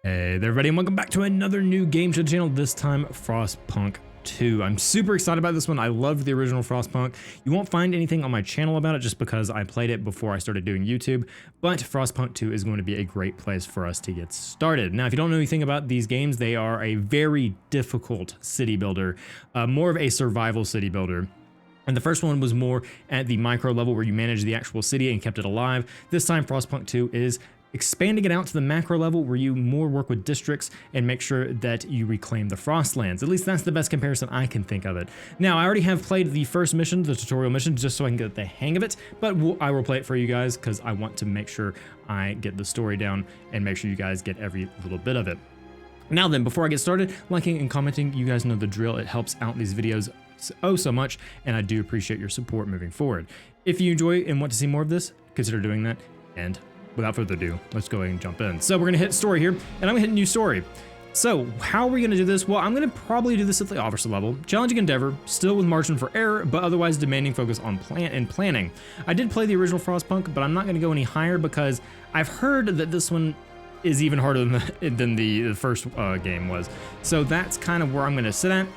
Hey there everybody, and welcome back to another new game to the channel, this time Frostpunk 2. I'm super excited about this one. I loved the original Frostpunk. You won't find anything on my channel about it just because I played it before I started doing YouTube, but Frostpunk 2 is going to be a great place for us to get started. Now, if you don't know anything about these games, they are a very difficult city builder, more of a survival city builder. And the first one was more at the micro level where you managed the actual city and kept it alive. This time, Frostpunk 2 is expanding it out to the macro level where you more work with districts and make sure that you reclaim the Frostlands. At least that's the best comparison I can think of it. Now, I already have played the first mission, the tutorial mission, just so I can get the hang of it, but I will play it for you guys because I want to make sure I get the story down and make sure you guys get every little bit of it. Now then, before I get started, liking and commenting, you guys know the drill. It helps out these videos so much, and I do appreciate your support moving forward. If you enjoy and want to see more of this, consider doing that, and without further ado, let's go ahead and jump in. So we're gonna hit story here, and I'm gonna hit new story. So how are we gonna do this? Well, I'm gonna probably do this at the officer level. Challenging endeavor, still with margin for error, but otherwise demanding focus on planning. I did play the original Frostpunk, but I'm not gonna go any higher because I've heard that this one is even harder than the first game was. So that's kind of where I'm gonna sit at.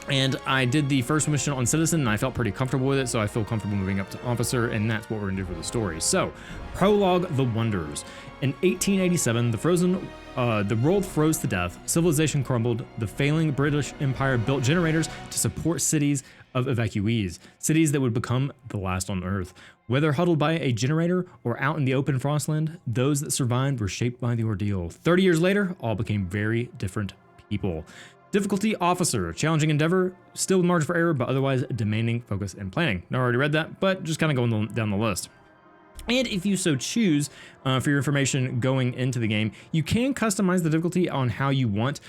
And I did the first mission on Citizen, and I felt pretty comfortable with it, so I feel comfortable moving up to Officer, and that's what we're gonna do for the story. So, Prologue: The Wonders. In 1887, the world froze to death, civilization crumbled, the failing British Empire built generators to support cities of evacuees, cities that would become the last on Earth. Whether huddled by a generator or out in the open Frostland, those that survived were shaped by the ordeal. 30 years later, all became very different people. Difficulty: Officer. Challenging endeavor, still with margin for error, but otherwise demanding focus and planning. I already read that, but just kind of going down the list. And if you so choose, for your information going into the game, you can customize the difficulty on how you want.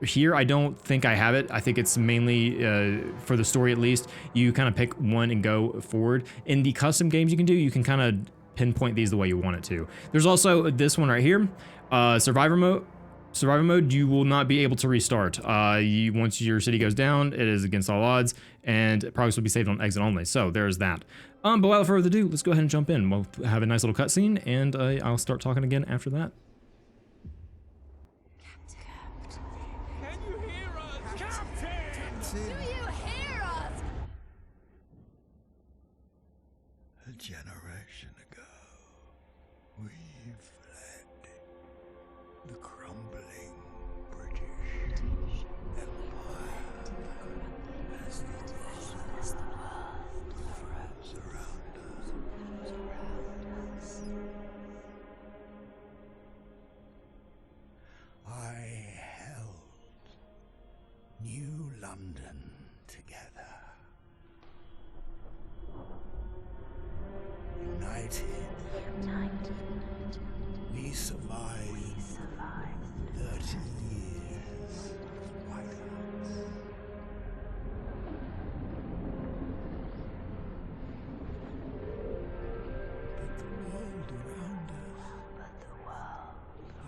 Here, I don't think I have it. I think it's mainly, for the story at least, you kind of pick one and go forward. In the custom games you can do, you can kind of pinpoint these the way you want it to. There's also this one right here, Survivor mode, you will not be able to restart. Once your city goes down, it is against all odds, and progress will be saved on exit only. So there's that. But without further ado, let's go ahead and jump in. We'll have a nice little cutscene, and I'll start talking again after that. Can you hear us? Captain! Do you hear us? A generation ago, we fled the crumbling British Empire as the world froze around us. I held New London together. United, we survived 30 years of violence. But the world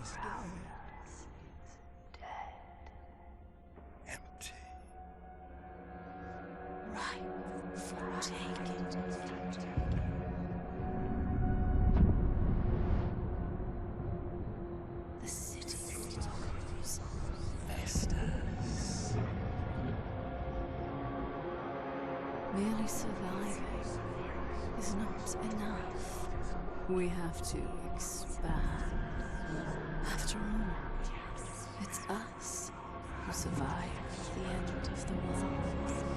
around us is dead. Empty. Ripe for taking. The city grows, festers. Merely surviving is not enough. We have to expand. After all, it's us who survived the end of the world.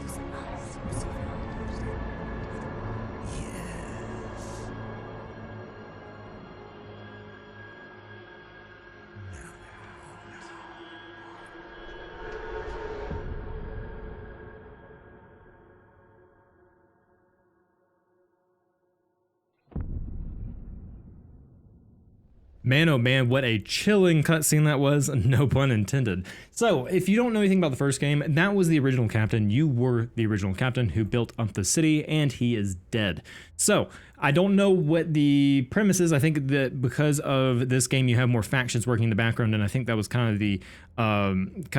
It's us who survived. Yes. Man, oh man, what a chilling cutscene that was, no pun intended. So, if you don't know anything about the first game, that was the original captain. You were the original captain who built up the city, and he is dead. So, I don't know what the premise is. I think that because of this game, you have more factions working in the background, and I think that was kind of the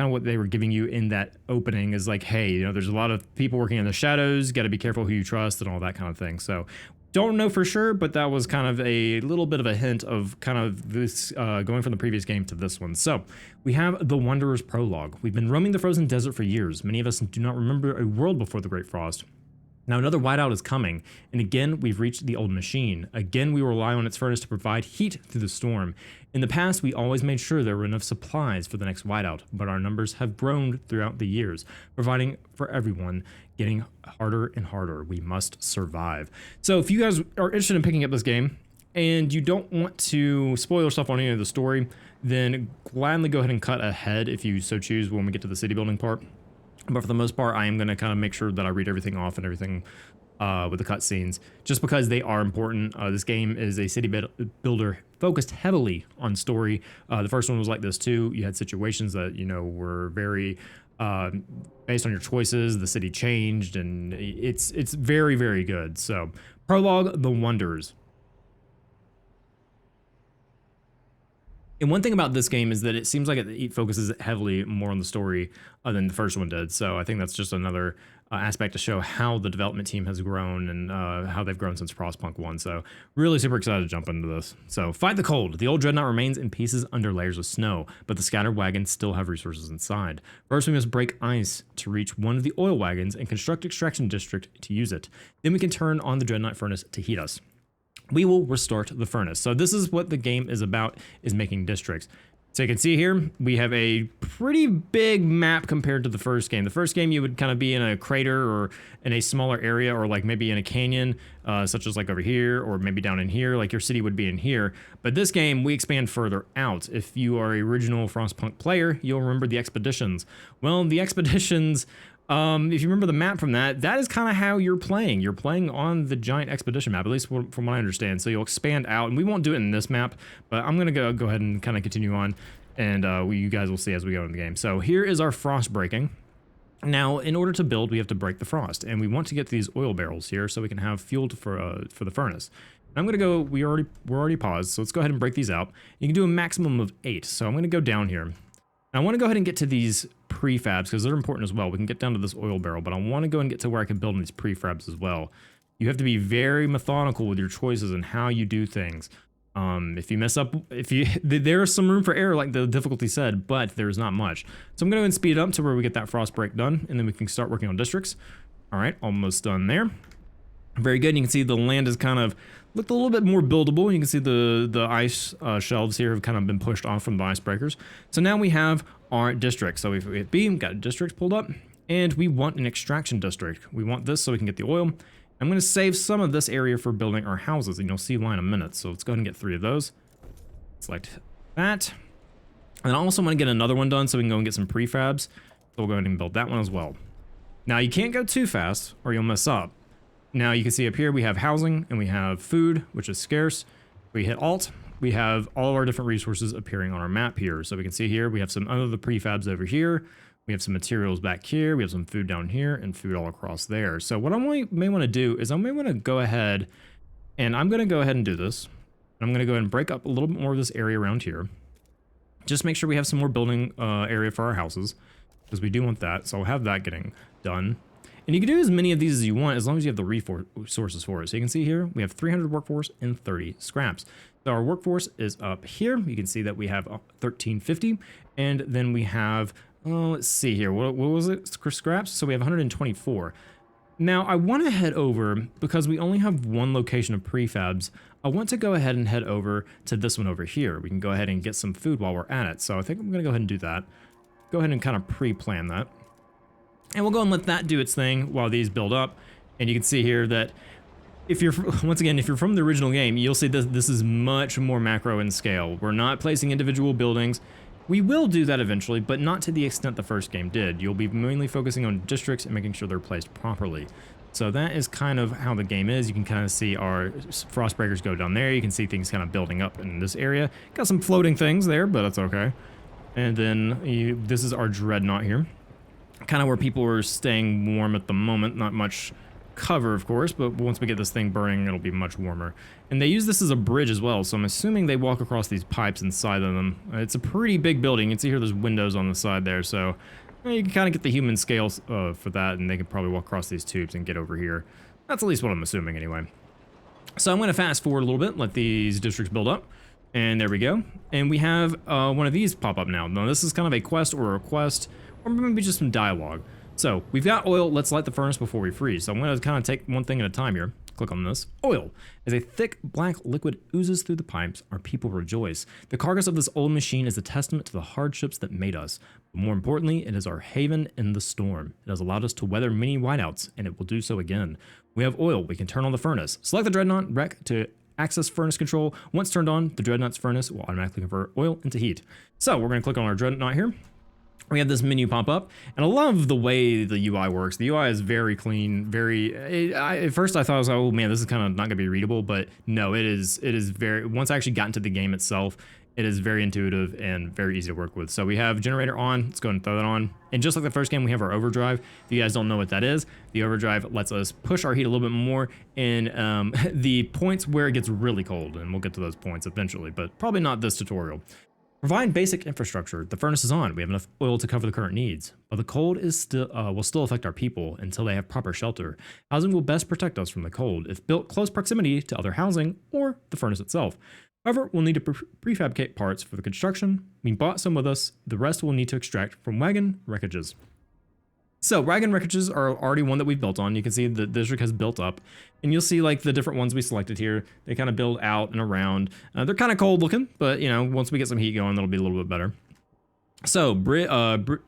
what they were giving you in that opening is like, hey, you know, there's a lot of people working in the shadows, got to be careful who you trust and all that kind of thing. So, Don't know for sure, but that was kind of a little bit of a hint of kind of this going from the previous game to this one. So we have the Wanderer's Prologue. We've been roaming the frozen desert for years. Many of us do not remember a world before the Great Frost. Now another whiteout is coming, and again we've reached the old machine. Again we rely on its furnace to provide heat through the storm. In the past we always made sure there were enough supplies for the next whiteout, but our numbers have grown throughout the years, providing for everyone, getting harder and harder. We must survive. So if you guys are interested in picking up this game, and you don't want to spoil stuff on any of the story, then gladly go ahead and cut ahead if you so choose when we get to the city building part. But for the most part, I am going to kind of make sure that I read everything off and everything with the cutscenes, just because they are important. This game is a city builder focused heavily on story. The first one was like this too. You had situations that, you know, were very based on your choices. The city changed, and it's very, very good. So Prologue, The Wonders. And one thing about this game is that it seems like it focuses heavily more on the story than the first one did. So I think that's just another aspect to show how the development team has grown and how they've grown since Frostpunk 1. So really super excited to jump into this. So fight the cold. The old dreadnought remains in pieces under layers of snow, but the scattered wagons still have resources inside. First, we must break ice to reach one of the oil wagons and construct extraction district to use it. Then we can turn on the dreadnought furnace to heat us. We will restart the furnace. So this is what the game is about, is making districts. So you can see here, we have a pretty big map compared to the first game. The first game, you would kind of be in a crater or in a smaller area, or like maybe in a canyon, such as like over here, or maybe down in here, like your city would be in here. But this game, we expand further out. If you are an original Frostpunk player, you'll remember the expeditions. Well, the expeditions, if you remember the map from that is kind of how you're playing. You're playing on the giant expedition map, at least from what I understand. So you'll expand out, and we won't do it in this map, but I'm going to go ahead and kind of continue on, and you guys will see as we go in the game. So here is our frost breaking. Now, in order to build, we have to break the frost, and we want to get these oil barrels here so we can have fuel for the furnace. I'm going to go, we're already paused, so let's go ahead and break these out. You can do a maximum of 8, so I'm going to go down here. I want to go ahead and get to these prefabs because they're important as well. We can get down to this oil barrel, but I want to go and get to where I can build these prefabs as well. You have to be very methodical with your choices and how you do things. If you mess up, there is some room for error, like the difficulty said, but there's not much. So I'm going to go and speed it up to where we get that frost break done, and then we can start working on districts. All right, almost done there. Very good. You can see the land has kind of looked a little bit more buildable. You can see the ice shelves here have kind of been pushed off from the icebreakers. So now we have our district. So we hit B, we've got districts pulled up, and we want an extraction district. We want this so we can get the oil. I'm going to save some of this area for building our houses, and you'll see why in a minute. So let's go ahead and get 3 of those. Select that. And I also want to get another one done so we can go and get some prefabs. So we'll go ahead and build that one as well. Now you can't go too fast or you'll mess up. Now you can see up here we have housing and we have food, which is scarce. We hit Alt, we have all of our different resources appearing on our map here. So we can see here we have some other prefabs over here. We have some materials back here. We have some food down here and food all across there. So what I may want to do is I may want to go ahead and I'm going to go ahead and do this. I'm going to go ahead and break up a little bit more of this area around here. Just make sure we have some more building area for our houses because we do want that. So I'll have that getting done. And you can do as many of these as you want as long as you have the resources for it. So you can see here, we have 300 workforce and 30 scraps. So our workforce is up here. You can see that we have 1350. And then we have, let's see here, what was it, scraps? So we have 124. Now I want to head over, because we only have one location of prefabs, I want to go ahead and head over to this one over here. We can go ahead and get some food while we're at it. So I think I'm going to go ahead and do that. Go ahead and kind of pre-plan that. And we'll go and let that do its thing while these build up. And you can see here that if you're, once again, if you're from the original game, you'll see this is much more macro in scale. We're not placing individual buildings. We will do that eventually, but not to the extent the first game did. You'll be mainly focusing on districts and making sure they're placed properly. So that is kind of how the game is. You can kind of see our frostbreakers go down there. You can see things kind of building up in this area. Got some floating things there, but that's okay. And then this is our dreadnought here. Kind of where people are staying warm at the moment. Not much cover, of course, but once we get this thing burning, it'll be much warmer. And they use this as a bridge as well, so I'm assuming they walk across these pipes inside of them. It's a pretty big building. You can see here there's windows on the side there, so you can kind of get the human scales for that, and they can probably walk across these tubes and get over here. That's at least what I'm assuming anyway. So I'm going to fast forward a little bit, let these districts build up. And there we go. And we have one of these pop up now. Now this is kind of a quest or a request, or maybe just some dialogue. So we've got oil. Let's light the furnace before we freeze. So I'm going to kind of take one thing at a time here. Click on this. Oil. As a thick black liquid oozes through the pipes, our people rejoice. The carcass of this old machine is a testament to the hardships that made us. But more importantly, it is our haven in the storm. It has allowed us to weather many whiteouts, and it will do so again. We have oil. We can turn on the furnace. Select the dreadnought wreck to access furnace control. Once turned on, the dreadnought's furnace will automatically convert oil into heat. So we're going to click on our dreadnought here. We have this menu pop up, and I love the way the UI works. The UI is very clean, at first I thought, I was like, oh man, this is kind of not gonna be readable, but no, it is very, once I actually got into the game itself, it is very intuitive and very easy to work with. So we have generator on, let's go ahead and throw that on. And just like the first game, we have our overdrive. If you guys don't know what that is, the overdrive lets us push our heat a little bit more in the points where it gets really cold, and we'll get to those points eventually, but probably not this tutorial. Provide basic infrastructure. The furnace is on. We have enough oil to cover the current needs, but the cold is still will still affect our people until they have proper shelter. Housing will best protect us from the cold if built close proximity to other housing or the furnace itself. However, we'll need to prefabricate parts for the construction. We bought some with us. The rest we'll need to extract from wagon wreckages. So wagon wreckages are already one that we've built on. You can see the district has built up, and you'll see like the different ones we selected here. They kind of build out and around. They're kind of cold looking, but you know, once we get some heat going, that'll be a little bit better. So Bridget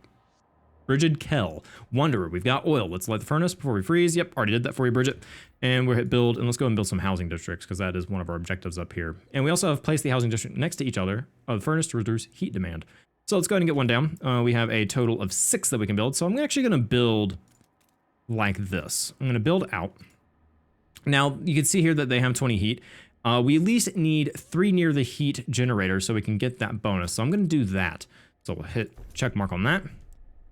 Kell, Wanderer. We've got oil. Let's light the furnace before we freeze. Yep, already did that for you, Bridget. And we're hit build, and let's go and build some housing districts because that is one of our objectives up here. And we also have placed the housing district next to each other of the furnace to reduce heat demand. So let's go ahead and get one down. We have a total of 6 that we can build. So I'm actually going to build like this. I'm going to build out. Now you can see here that they have 20 heat. We at least need 3 near the heat generator so we can get that bonus. So I'm going to do that. So we'll hit check mark on that.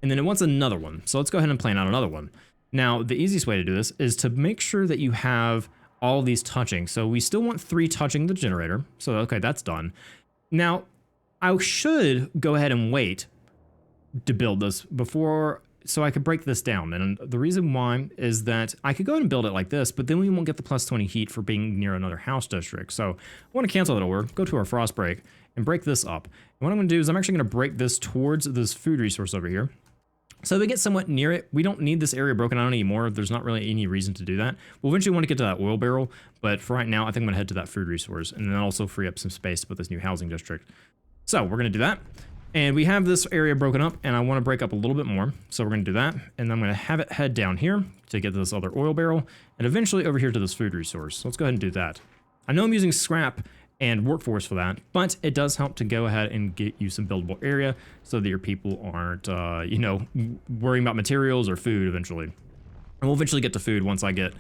And then it wants another one. So let's go ahead and plan out another one. Now the easiest way to do this is to make sure that you have all of these touching. So we still want 3 touching the generator. So okay, that's done. Now I should go ahead and wait to build this before, so I could break this down. And the reason why is that I could go ahead and build it like this, but then we won't get the plus 20 heat for being near another house district. So I want to cancel that over, go to our frost break, and break this up. And what I'm going to do is I'm actually going to break this towards this food resource over here. So we get somewhat near it. We don't need this area broken out anymore. There's not really any reason to do that. We'll eventually want to get to that oil barrel, but for right now, I think I'm going to head to that food resource and then also free up some space to put this new housing district. So we're going to do that. And we have this area broken up, and I want to break up a little bit more. So we're going to do that. And I'm going to have it head down here to get to this other oil barrel, and eventually over here to this food resource. So let's go ahead and do that. I know I'm using scrap and workforce for that, but it does help to go ahead and get you some buildable area so that your people aren't, you know, worrying about materials or food eventually. And we'll eventually get to food once I get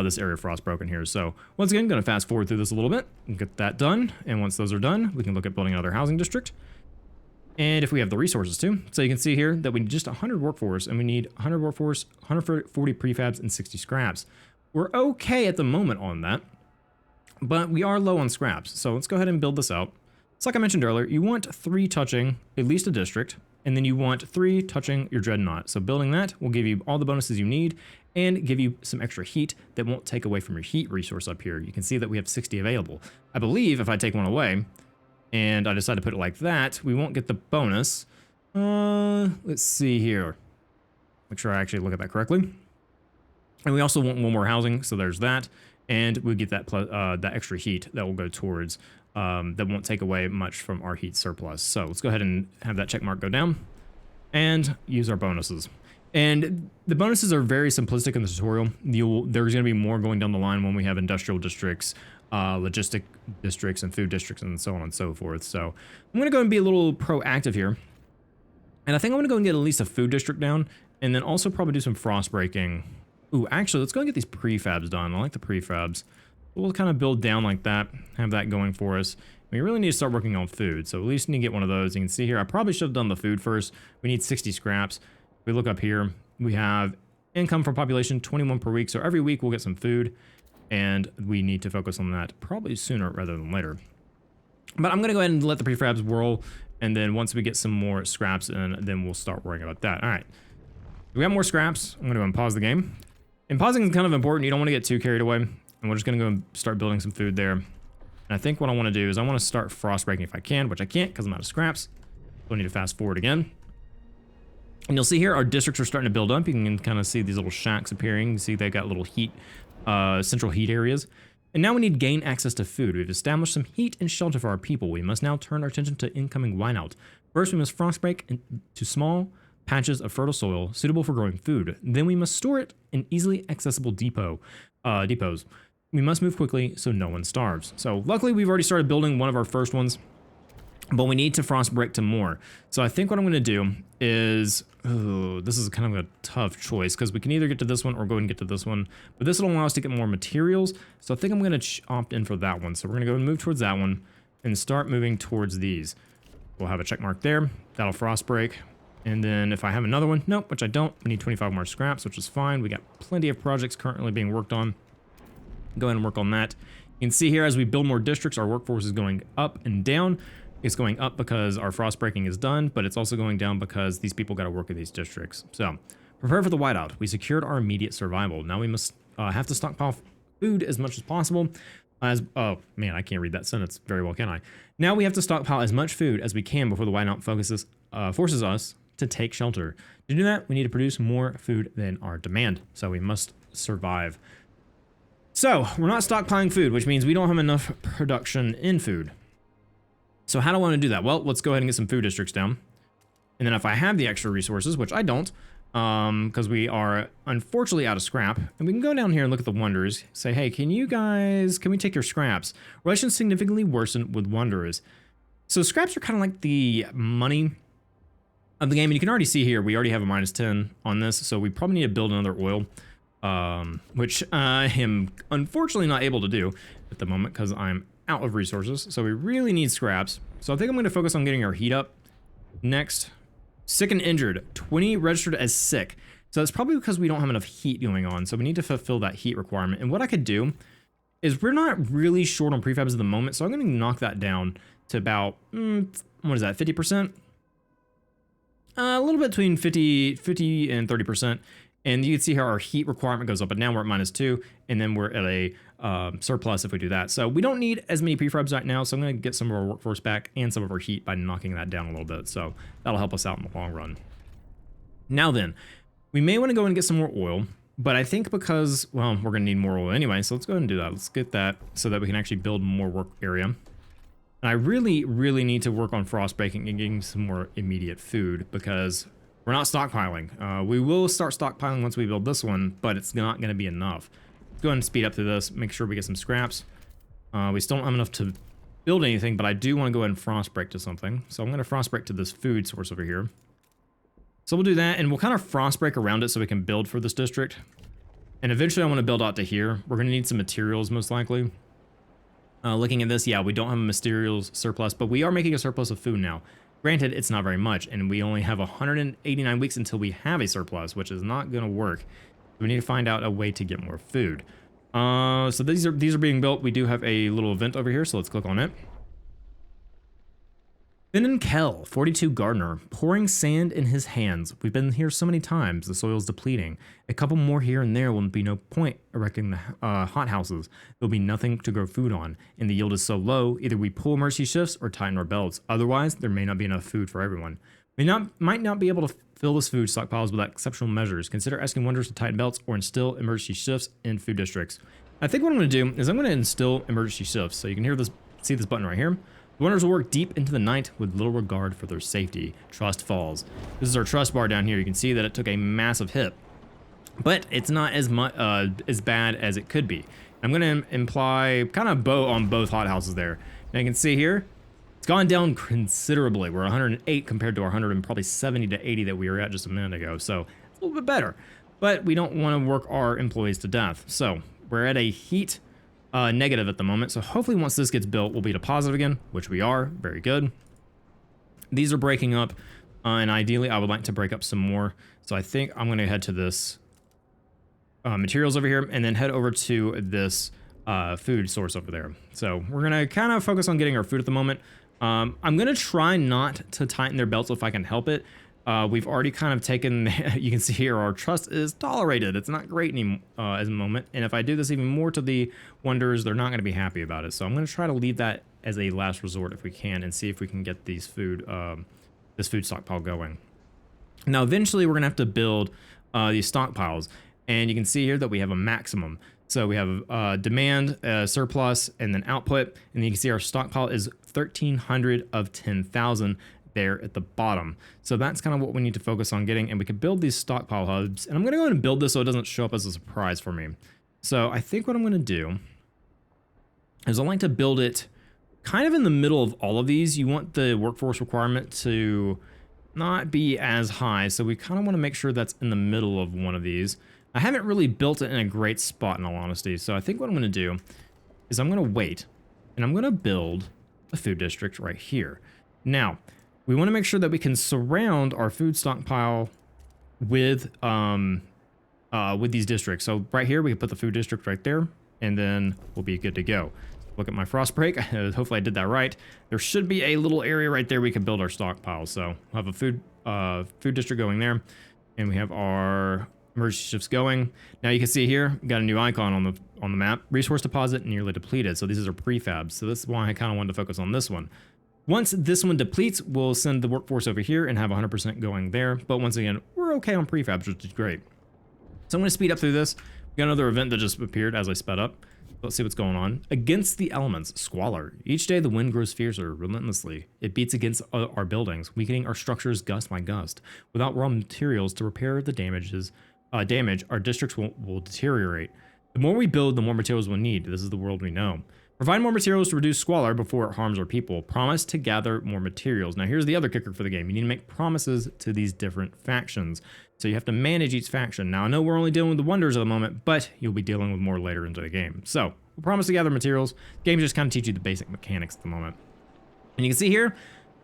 this area of frost broken here. So once again, I'm going to fast forward through this a little bit and get that done. And once those are done, we can look at building another housing district. And if we have the resources too. So you can see here that we need just 100 workforce, and we need 100 workforce, 140 prefabs, and 60 scraps. We're okay at the moment on that, but we are low on scraps. So let's go ahead and build this out. So like I mentioned earlier, you want 3 touching at least a district, and then you want 3 touching your dreadnought. So building that will give you all the bonuses you need and give you some extra heat that won't take away from your heat resource up here. You can see that we have 60 available. I believe if I take one away and I decide to put it like that, we won't get the bonus. Let's see here. Make sure I actually look at that correctly. And we also want one more housing, so there's that. And we get that that extra heat that will go towards, that won't take away much from our heat surplus. So let's go ahead and have that check mark go down and use our bonuses. And the bonuses are very simplistic in the tutorial. There's going to be more going down the line when we have industrial districts, logistic districts, and food districts, and so on and so forth. So I'm going to go and be a little proactive here. And I think I'm going to go and get at least a food district down, and then also probably do some frost breaking. Ooh, actually, let's go and get these prefabs done. I like the prefabs. We'll kind of build down like that, have that going for us. We really need to start working on food, so at least need to get one of those. You can see here, I probably should have done the food first. We need 60 scraps. We look up here, we have income from population, 21 per week. So every week we'll get some food, and we need to focus on that probably sooner rather than later. But I'm going to go ahead and let the prefabs whirl, and then once we get some more scraps in, then we'll start worrying about that. All right, we got more scraps. I'm going to unpause the game. And pausing is kind of important. You don't want to get too carried away. And we're just gonna go and start building some food there. And I think what I want to do is I want to start frost breaking if I can, which I can't because I'm out of scraps. So I need to fast forward again. And you'll see here our districts are starting to build up. You can kind of see these little shacks appearing. You see they got little heat, central heat areas. And now we need to gain access to food. We've established some heat and shelter for our people. We must now turn our attention to incoming whiteout. First, we must frostbreak into small patches of fertile soil suitable for growing food. Then we must store it in easily accessible depots. We must move quickly so no one starves. So luckily we've already started building one of our first ones, but we need to frostbreak to more. So I think what I'm going to do is, this is kind of a tough choice because we can either get to this one or go and get to this one, but this will allow us to get more materials. So I think I'm going to opt in for that one. So we're going to go and move towards that one and start moving towards these. We'll have a check mark there. That'll frostbreak. And then if I have another one, nope, which I don't, we need 25 more scraps, which is fine. We got plenty of projects currently being worked on. Go ahead and work on that. You can see here as we build more districts, our workforce is going up and down. It's going up because our frost breaking is done, but it's also going down because these people got to work in these districts. So prepare for the whiteout. We secured our immediate survival. Now we must have to stockpile food as much as possible. Oh man, I can't read that sentence very well, can I? Now we have to stockpile as much food as we can before the whiteout forces us to take shelter. To do that, we need to produce more food than our demand. So we must survive. So we're not stockpiling food, which means we don't have enough production in food. So how do I want to do that? Well, let's go ahead and get some food districts down. And then if I have the extra resources, which I don't, because we are unfortunately out of scrap, and we can go down here and look at the wonders, say, hey, can we take your scraps? Relations significantly worsen with wanderers. So scraps are kind of like the money of the game, and you can already see here, we already have a -10 on this, so we probably need to build another oil, which I am unfortunately not able to do at the moment because I'm out of resources, so we really need scraps. So I think I'm going to focus on getting our heat up next. Sick and injured, 20 registered as sick. So that's probably because we don't have enough heat going on, so we need to fulfill that heat requirement. And what I could do is we're not really short on prefabs at the moment, so I'm going to knock that down to about, what is that, 50%? A little bit between 50 and 30%. And you can see how our heat requirement goes up, but now we're at -2, and then we're at a surplus if we do that. So we don't need as many prefabs right now, so I'm going to get some of our workforce back and some of our heat by knocking that down a little bit. So that'll help us out in the long run. Now then, we may want to go and get some more oil, but I think because, well, we're going to need more oil anyway, so let's go ahead and do that. Let's get that so that we can actually build more work area. And I really, really need to work on frost breaking and getting some more immediate food because we're not stockpiling. We will start stockpiling once we build this one, but it's not going to be enough. Let's go ahead and speed up through this, make sure we get some scraps. We still don't have enough to build anything, but I do want to go ahead and frost break to something. So I'm going to frost break to this food source over here. So we'll do that, and we'll kind of frost break around it so we can build for this district. And eventually I want to build out to here. We're going to need some materials most likely. Looking at this, yeah, we don't have a materials surplus, but we are making a surplus of food now. Granted, it's not very much, and we only have 189 weeks until we have a surplus, which is not going to work. We need to find out a way to get more food. So these are being built. We do have a little event over here, so let's click on it. Finn and Kell, 42 gardener, pouring sand in his hands. We've been here so many times, the soil's depleting. A couple more here and there will be no point erecting the hothouses. There'll be nothing to grow food on, and the yield is so low, either we pull emergency shifts or tighten our belts. Otherwise, there may not be enough food for everyone. We might not be able to fill this food stockpiles without exceptional measures. Consider asking Wonders to tighten belts or instill emergency shifts in food districts. I think what I'm going to do is I'm going to instill emergency shifts. So you can see this button right here. The Wonders will work deep into the night with little regard for their safety. Trust falls. This is our trust bar down here. You can see that it took a massive hit, but it's not as bad as it could be. I'm going to imply kind of bow on both hothouses there. Now you can see here, it's gone down considerably. We're 108 compared to our 100 and probably 70 to 80 that we were at just a minute ago. So it's a little bit better, but we don't want to work our employees to death. So we're at a heat negative at the moment. So hopefully once this gets built, we'll be to positive again, which we are. Very good. These are breaking up, and ideally I would like to break up some more. So I think I'm going to head to this materials over here and then head over to this food source over there. So we're going to kind of focus on getting our food at the moment. I'm going to try not to tighten their belts if I can help it. We've already kind of taken, you can see here, our trust is tolerated. It's not great anymore as a moment. And if I do this even more to the wonders, they're not going to be happy about it. So I'm going to try to leave that as a last resort if we can, and see if we can get these this food stockpile going. Now, eventually we're going to have to build these stockpiles. And you can see here that we have a maximum. So we have demand, surplus, and then output. And you can see our stockpile is 1,300 of 10,000 there at the bottom. So that's kind of what we need to focus on getting. And we can build these stockpile hubs. And I'm going to go ahead and build this so it doesn't show up as a surprise for me. So I think what I'm going to do is I like to build it kind of in the middle of all of these. You want the workforce requirement to not be as high. So we kind of want to make sure that's in the middle of one of these. I haven't really built it in a great spot, in all honesty. So I think what I'm going to do is I'm going to wait, and I'm going to build a food district right here. Now, we want to make sure that we can surround our food stockpile with these districts. So right here, we can put the food district right there, and then we'll be good to go. Look at my frost break. Hopefully I did that right. There should be a little area right there we can build our stockpile. So we'll have a food district going there, and we have our emergency ships going. Now you can see here, got a new icon on the map. Resource deposit nearly depleted. So these are prefabs. So this is why I kind of wanted to focus on this one. Once this one depletes, we'll send the workforce over here and have 100% going there. But once again, we're okay on prefabs, which is great. So I'm going to speed up through this. We got another event that just appeared as I sped up. Let's see what's going on. Against the elements, squalor. Each day the wind grows fiercer relentlessly. It beats against our buildings, weakening our structures gust by gust. Without raw materials to repair the damage, our districts will deteriorate. The more we build, the more materials we'll need. This is the world we know. Provide more materials to reduce squalor before it harms our people. Promise to gather more materials. Now here's the other kicker for the game. You need to make promises to these different factions. So you have to manage each faction. Now I know we're only dealing with the wonders at the moment, but you'll be dealing with more later into the game. So we'll promise to gather materials. Games just kind of teach you the basic mechanics at the moment. And you can see here,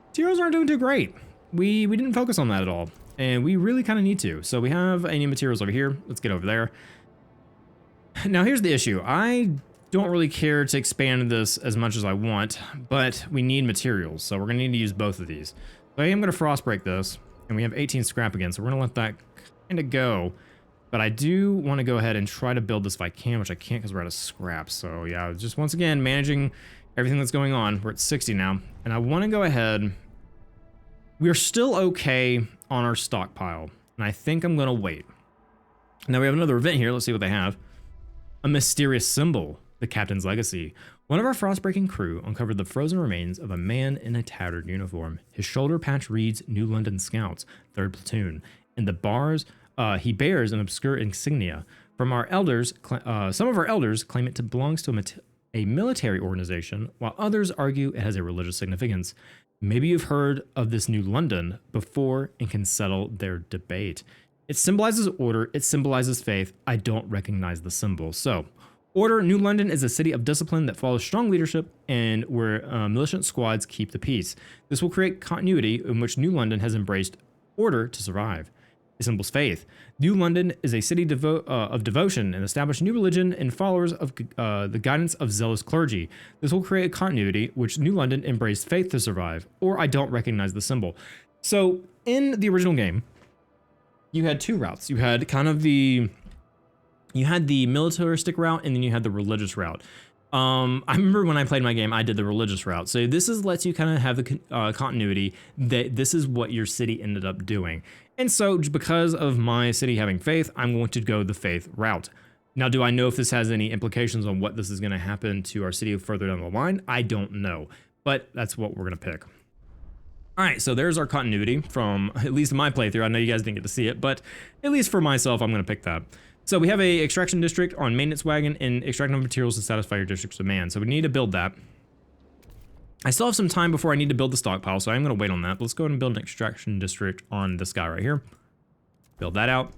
materials aren't doing too great. We didn't focus on that at all. And we really kind of need to. So we have any materials over here. Let's get over there. Now here's the issue. I don't really care to expand this as much as I want, but we need materials. So we're going to need to use both of these. So I am going to frost break this, and we have 18 scrap again. So we're going to let that kind of go. But I do want to go ahead and try to build this if I can, which I can't because we're out of scrap. So yeah, just once again, managing everything that's going on. We're at 60 now. And I want to go ahead. We're still okay on our stockpile. And I think I'm going to wait. Now we have another event here. Let's see what they have. A mysterious symbol. The captain's legacy. One of our frostbreaking crew uncovered the frozen remains of a man in a tattered uniform. His shoulder patch reads New London Scouts, 3rd Platoon. In the bars, he bears an obscure insignia. From our elders, some of our elders claim it belongs to a military organization, while others argue it has a religious significance. Maybe you've heard of this New London before and can settle their debate. It symbolizes order. It symbolizes faith. I don't recognize the symbol. So, Order. New London is a city of discipline that follows strong leadership and where militant squads keep the peace. This will create continuity in which New London has embraced order to survive. It symbols faith. New London is a city of devotion and established new religion and followers of the guidance of zealous clergy. This will create a continuity which New London embraced faith to survive, or I don't recognize the symbol. So in the original game, you had two routes. You had kind of you had the militaristic route, and then you had the religious route. I remember when I played my game, I did the religious route. So this lets you kind of have the continuity that this is what your city ended up doing. And so because of my city having faith, I'm going to go the faith route. Now, do I know if this has any implications on what this is going to happen to our city further down the line? I don't know, but that's what we're going to pick. All right, so there's our continuity from at least my playthrough. I know you guys didn't get to see it, but at least for myself, I'm going to pick that. So we have a extraction district on maintenance wagon and extracting materials to satisfy your district's demand. So we need to build that. I still have some time before I need to build the stockpile, so I'm going to wait on that. Let's go ahead and build an extraction district on this guy right here. Build that out.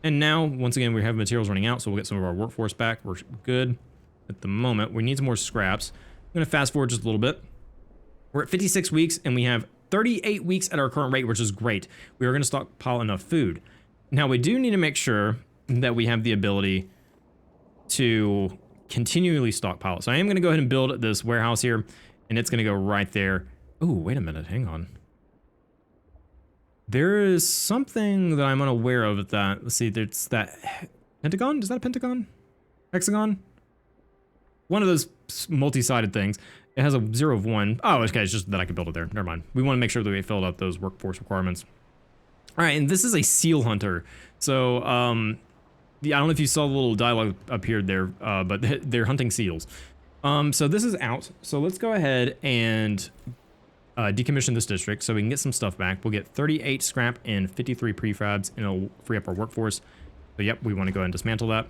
And now, once again, we have materials running out, so we'll get some of our workforce back. We're good at the moment. We need some more scraps. I'm going to fast forward just a little bit. We're at 56 weeks, and we have 38 weeks at our current rate, which is great. We are going to stockpile enough food. Now, we do need to make sure that we have the ability to continually stockpile. So I am going to go ahead and build this warehouse here, and it's going to go right there. Oh, wait a minute. Hang on. There is something that I'm unaware of at that. Let's see, there's that pentagon? Is that a pentagon? Hexagon? One of those multi-sided things. It has a 0 of 1. Oh, okay, it's just that I could build it there. Never mind. We want to make sure that we filled out those workforce requirements. All right, and this is a seal hunter. So, I don't know if you saw the little dialogue appeared there, but they're hunting seals. So this is out. So let's go ahead and decommission this district so we can get some stuff back. We'll get 38 scrap and 53 prefabs, and it'll free up our workforce. So yep, we want to go ahead and dismantle that.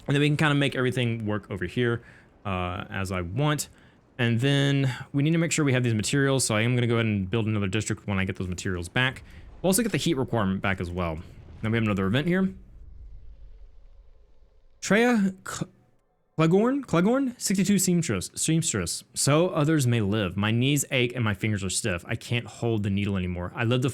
And then we can kind of make everything work over here as I want. And then we need to make sure we have these materials. So I am going to go ahead and build another district when I get those materials back. We'll also get the heat requirement back as well. Then we have another event here. Treya Clegorn, 62 seamstress. So others may live. My knees ache and my fingers are stiff. I can't hold the needle anymore. I lived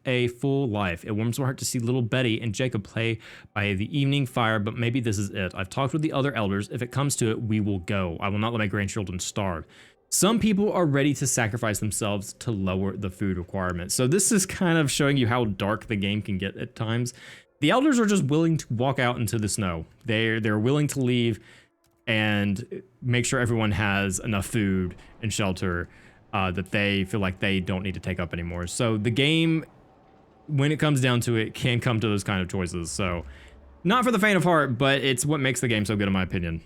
a full life. It warms my heart to see little Betty and Jacob play by the evening fire, but maybe this is it. I've talked with the other elders. If it comes to it, we will go. I will not let my grandchildren starve. Some people are ready to sacrifice themselves to lower the food requirement. So this is kind of showing you how dark the game can get at times. The elders are just willing to walk out into the snow. They're willing to leave and make sure everyone has enough food and shelter that they feel like they don't need to take up anymore. So the game, when it comes down to it, can come to those kind of choices. So not for the faint of heart, but it's what makes the game so good in my opinion.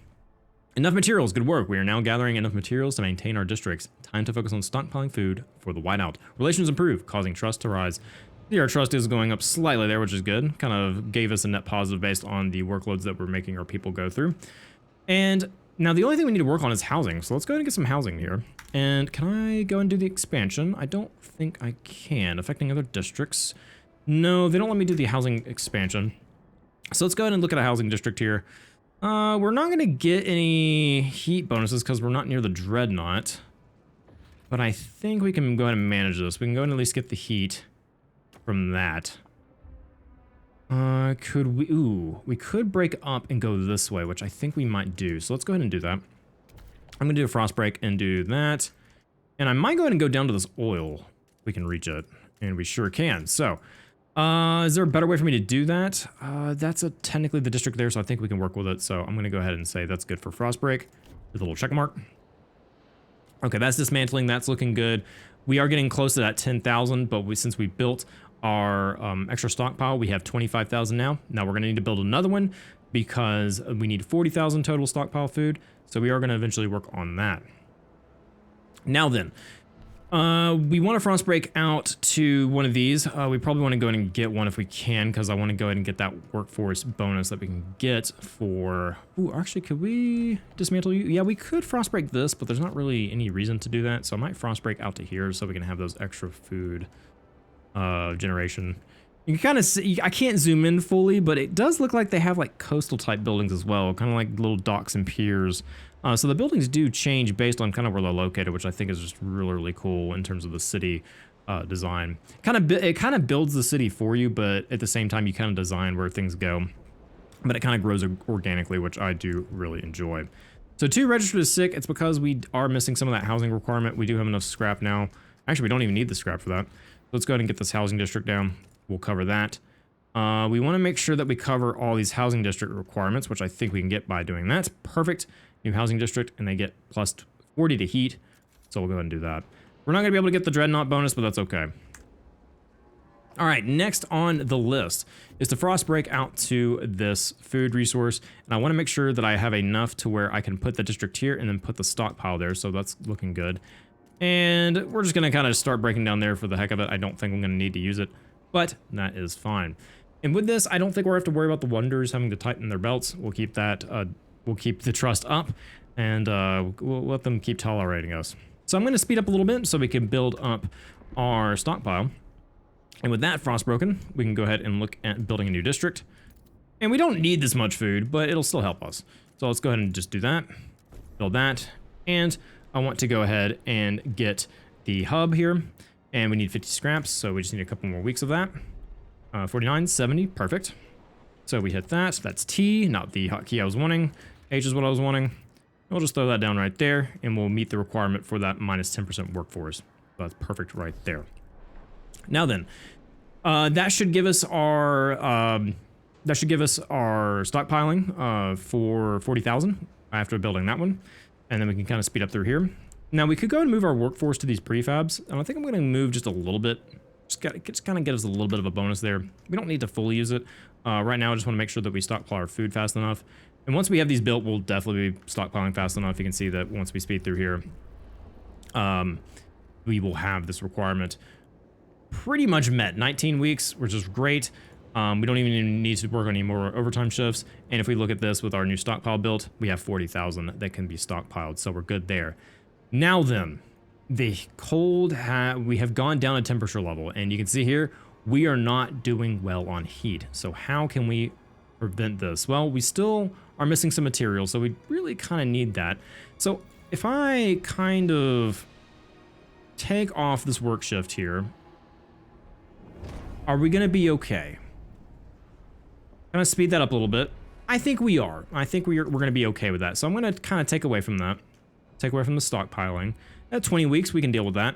Enough materials, good work. We are now gathering enough materials to maintain our districts. Time to focus on stockpiling food for the whiteout. Relations improve, causing trust to rise. Our trust is going up slightly there, which is good. Kind of gave us a net positive based on the workloads that we're making our people go through. And now the only thing we need to work on is housing. So let's go ahead and get some housing here. And can I go and do the expansion? I don't think I can. Affecting other districts. No, they don't let me do the housing expansion. So let's go ahead and look at a housing district here. We're not going to get any heat bonuses because we're not near the dreadnought. But I think we can go ahead and manage this. We can go ahead and at least get the heat from that. Could we? Ooh, we could break up and go this way, which I think we might do. So let's go ahead and do that. I'm gonna do a frost break and do that. And I might go ahead and go down to this oil. We can reach it, and we sure can. So, is there a better way for me to do that? That's technically the district there, so I think we can work with it. So I'm gonna go ahead and say that's good for frost break. With a little check mark. Okay, that's dismantling. That's looking good. We are getting close to that 10,000, but since we built our extra stockpile, we have 25,000 now. Now we're going to need to build another one because we need 40,000 total stockpile food. So we are going to eventually work on that. Now then, we want to frost break out to one of these. We probably want to go ahead and get one if we can, because I want to go ahead and get that workforce bonus that we can get for... Ooh, actually, could we dismantle you? Yeah, we could frost break this, but there's not really any reason to do that. So I might frost break out to here so we can have those extra food generation. You can kind of see, I can't zoom in fully, but it does look like they have like coastal type buildings as well, kind of like little docks and piers. So the buildings do change based on kind of where they're located, which I think is just really, really cool in terms of the city design. It kind of builds the city for you, but at the same time, you kind of design where things go. But it kind of grows organically, which I do really enjoy. So 2 registered as sick. It's because we are missing some of that housing requirement. We do have enough scrap now. Actually, we don't even need the scrap for that. Let's go ahead and get this housing district down. We'll cover that. We want to make sure that we cover all these housing district requirements, which I think we can get by doing that. Perfect. New housing district, and they get plus 40 to heat. So we'll go ahead and do that. We're not going to be able to get the dreadnought bonus, but that's okay. All right, next on the list is to frost break out to this food resource. And I want to make sure that I have enough to where I can put the district here and then put the stockpile there. So that's looking good. And we're just going to kind of start breaking down there for the heck of it. I don't think I'm going to need to use it, but that is fine. And with this, I don't think we'll have to worry about the Wonders having to tighten their belts. We'll keep that, we'll keep the trust up, and we'll let them keep tolerating us. So I'm going to speed up a little bit so we can build up our stockpile. And with that frostbroken, we can go ahead and look at building a new district. And we don't need this much food, but it'll still help us. So let's go ahead and just do that, build that, and I want to go ahead and get the hub here, and we need 50 scraps, so we just need a couple more weeks of that. 49, 70, perfect. So we hit that. That's T, not the hotkey I was wanting. H is what I was wanting. We'll just throw that down right there, and we'll meet the requirement for that minus 10% workforce. So that's perfect right there. Now then, that should give us our stockpiling for 40,000 after building that one, and then we can kind of speed up through here. Now we could go and move our workforce to these prefabs, and I think I'm going to move just a little bit. Just kind of get us a little bit of a bonus there. We don't need to fully use it. Right now I just want to make sure that we stockpile our food fast enough. And once we have these built, we'll definitely be stockpiling fast enough. You can see that once we speed through here, we will have this requirement pretty much met. 19 weeks, which is great. We don't even need to work on any more overtime shifts. And if we look at this with our new stockpile built, we have 40,000 that can be stockpiled. So we're good there. Now then, the cold, we have gone down a temperature level, and you can see here, we are not doing well on heat. So how can we prevent this? Well, we still are missing some materials, so we really kind of need that. So if I kind of take off this work shift here, are we going to be okay? Kind of speed that up a little bit. I think we are. I think we're going to be okay with that. So I'm going to kind of take away from that. Take away from the stockpiling. At 20 weeks, we can deal with that.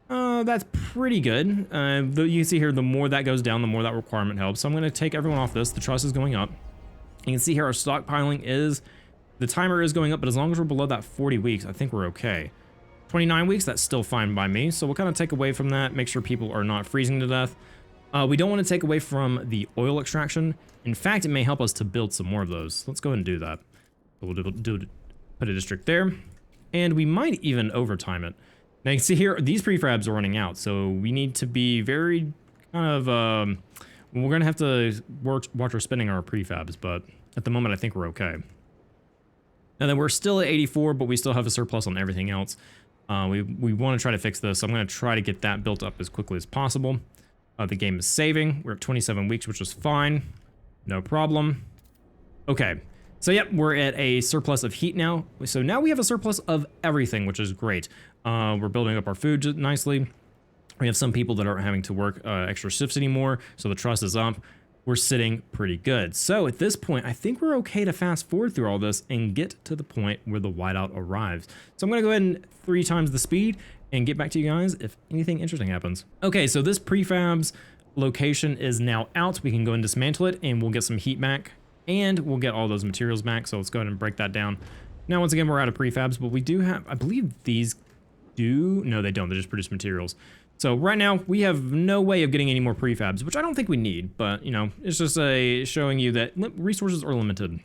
That's pretty good. You can see here, the more that goes down, the more that requirement helps. So I'm going to take everyone off this. The trust is going up. You can see here our stockpiling is, the timer is going up, but as long as we're below that 40 weeks, I think we're okay. 29 weeks, that's still fine by me. So we'll kind of take away from that, make sure people are not freezing to death. We don't want to take away from the oil extraction. In fact, it may help us to build some more of those. Let's go ahead and do that. We'll put a district there, and we might even overtime it. Now you can see here, these prefabs are running out, so we need to be very kind of, we're going to have to watch our spending on our prefabs, but at the moment I think we're okay. And then we're still at 84, but we still have a surplus on everything else. We want to try to fix this, so I'm going to try to get that built up as quickly as possible. The game is saving. We're at 27 weeks, which is fine. No problem. Okay. So yep, we're at a surplus of heat now. So now we have a surplus of everything, which is great. We're building up our food nicely. We have some people that aren't having to work extra shifts anymore, so the trust is up. We're sitting pretty good. So at this point, I think we're okay to fast forward through all this and get to the point where the whiteout arrives. So I'm gonna go ahead and 3 times the speed and get back to you guys if anything interesting happens. Okay, so this prefabs location is now out. We can go and dismantle it, and we'll get some heat back, and we'll get all those materials back. So let's go ahead and break that down. Now, once again, we're out of prefabs, but we do have, I believe these do, no, they don't. They just produce materials. So right now we have no way of getting any more prefabs, which I don't think we need, but you know, it's just showing you that resources are limited.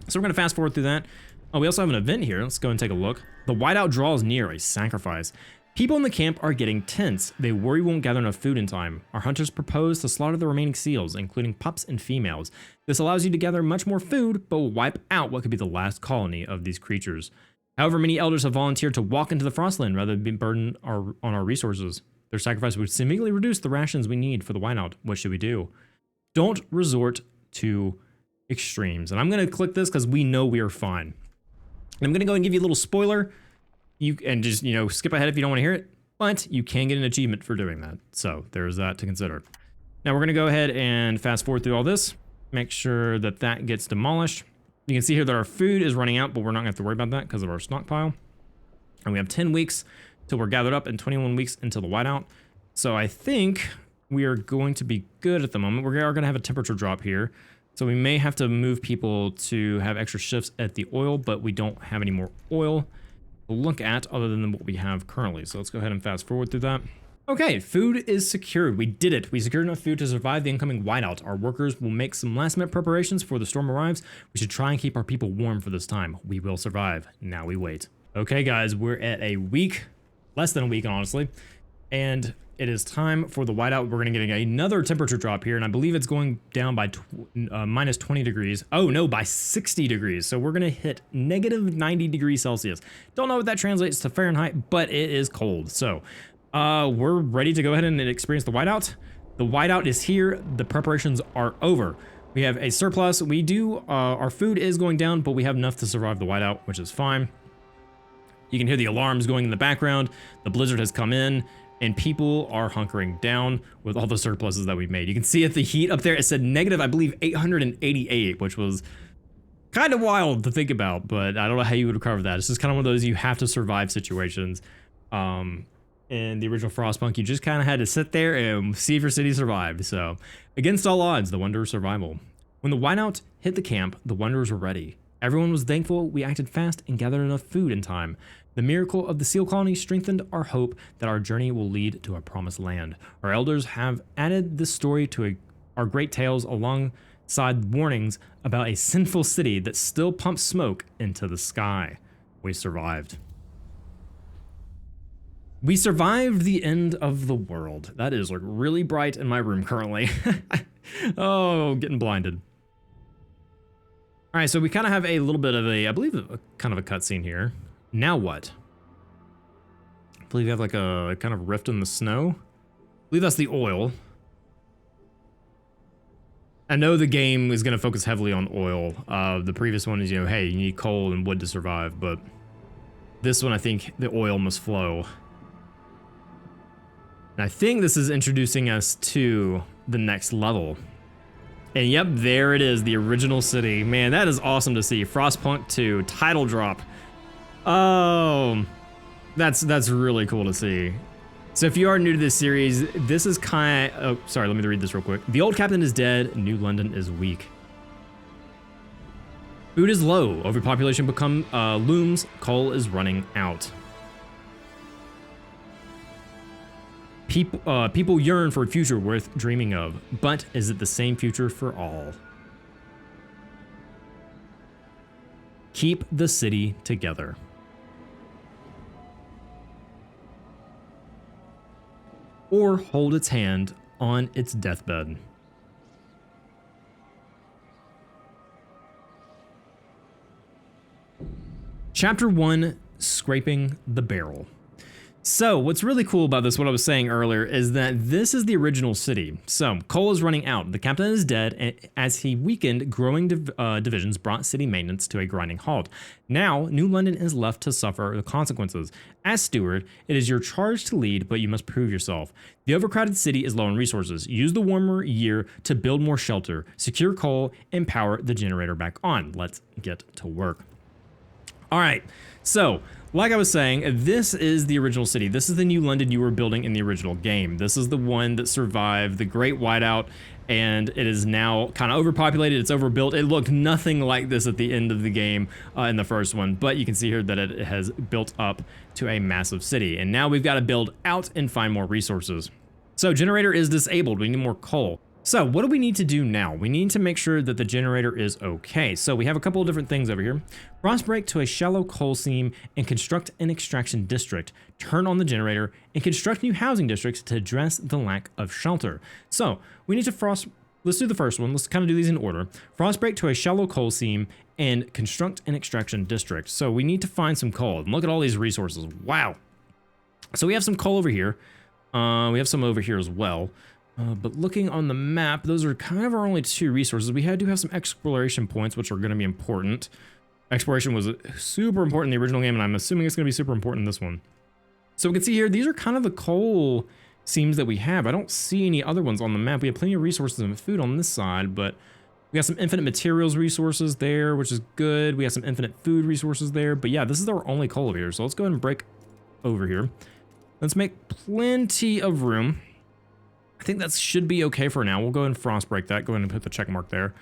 So we're gonna fast forward through that. Oh, we also have an event here. Let's go and take a look. The whiteout draws near, a sacrifice. People in the camp are getting tense. They worry we won't gather enough food in time. Our hunters propose to slaughter the remaining seals, including pups and females. This allows you to gather much more food, but will wipe out what could be the last colony of these creatures. However, many elders have volunteered to walk into the Frostland rather than be burdened on our resources. Their sacrifice would seemingly reduce the rations we need for the whiteout. What should we do? Don't resort to extremes. And I'm going to click this because we know we are fine. And I'm going to go and give you a little spoiler. You and just, you know, skip ahead if you don't want to hear it, but you can get an achievement for doing that. So there's that to consider. Now we're going to go ahead and fast forward through all this. Make sure that that gets demolished. You can see here that our food is running out, but we're not going to have to worry about that because of our stockpile. And we have 10 weeks till we're gathered up and 21 weeks until the whiteout. So I think we are going to be good at the moment. We are going to have a temperature drop here. So we may have to move people to have extra shifts at the oil, but we don't have any more oil to look at other than what we have currently. So let's go ahead and fast forward through that. Okay, food is secured. We did it. We secured enough food to survive the incoming whiteout. Our workers will make some last minute preparations before the storm arrives. We should try and keep our people warm for this time. We will survive. Now we wait. Okay guys, we're at a week, less than a week honestly, and it is time for the whiteout. We're going to get another temperature drop here, and I believe it's going down by minus 20 degrees. Oh no, by 60 degrees. So we're going to hit negative 90 degrees Celsius. Don't know what that translates to Fahrenheit, but it is cold. So we're ready to go ahead and experience the whiteout. The whiteout is here. The preparations are over. We have a surplus. We do, our food is going down, but we have enough to survive the whiteout, which is fine. You can hear the alarms going in the background. The blizzard has come in, and people are hunkering down with all the surpluses that we've made. You can see at the heat up there, it said negative, I believe, 888, which was kind of wild to think about, but I don't know how you would recover that. It's just kind of one of those you have to survive situations. in the original Frostpunk, you just kind of had to sit there and see if your city survived. So, against all odds, the Wanderer's survival. When the whiteout hit the camp, the Wanderers were ready. Everyone was thankful we acted fast and gathered enough food in time. The miracle of the seal colony strengthened our hope that our journey will lead to our promised land. Our elders have added this story to our great tales alongside warnings about a sinful city that still pumps smoke into the sky. We survived. We survived the end of the world. That is like really bright in my room currently. Oh, getting blinded. All right, so we kind of have a little bit of a, I believe, kind of a cutscene here. Now what? I believe you have like a kind of rift in the snow. I believe that's the oil. I know the game is going to focus heavily on oil. The previous one is, you know, hey, you need coal and wood to survive, but this one, I think the oil must flow. And I think this is introducing us to the next level. And yep, there it is, the original city. Man, that is awesome to see. Frostpunk 2, title drop. Oh, that's really cool to see. So if you are new to this series, this is kind of, oh, sorry, let me read this real quick. The old captain is dead, New London is weak. Food is low, overpopulation looms, coal is running out. People yearn for a future worth dreaming of, but is it the same future for all? Keep the city together. Or hold its hand on its deathbed. Chapter 1, Scraping the Barrel. So what's really cool about this, what I was saying earlier, is that this is the original city. So coal is running out. The captain is dead, and as he weakened, growing divisions brought city maintenance to a grinding halt. Now, New London is left to suffer the consequences. As steward, it is your charge to lead, but you must prove yourself. The overcrowded city is low on resources. Use the warmer year to build more shelter, secure coal, and power the generator back on. Let's get to work. All right, so like I was saying, this is the original city. This is the New London you were building in the original game. This is the one that survived the Great Whiteout, and it is now kind of overpopulated. It's overbuilt. It looked nothing like this at the end of the game in the first one, but you can see here that it has built up to a massive city. And now we've got to build out and find more resources. So generator is disabled. We need more coal. So what do we need to do now? We need to make sure that the generator is okay. So we have a couple of different things over here. Frostbreak to a shallow coal seam and construct an extraction district. Turn on the generator and construct new housing districts to address the lack of shelter. So we need to let's do the first one. Let's kind of do these in order. Frostbreak to a shallow coal seam and construct an extraction district. So we need to find some coal. And look at all these resources. Wow. So we have some coal over here. We have some over here as well. But looking on the map, those are kind of our only two resources. We do have some exploration points, which are going to be important. Exploration was super important in the original game, and I'm assuming it's going to be super important in this one. So we can see here, these are kind of the coal seams that we have. I don't see any other ones on the map. We have plenty of resources and food on this side, but we got some infinite materials resources there, which is good. We have some infinite food resources there. But yeah, this is our only coal over here. So let's go ahead and break over here. Let's make plenty of room. I think that should be okay for now. We'll go ahead and frost break that. Go ahead and put the check mark there.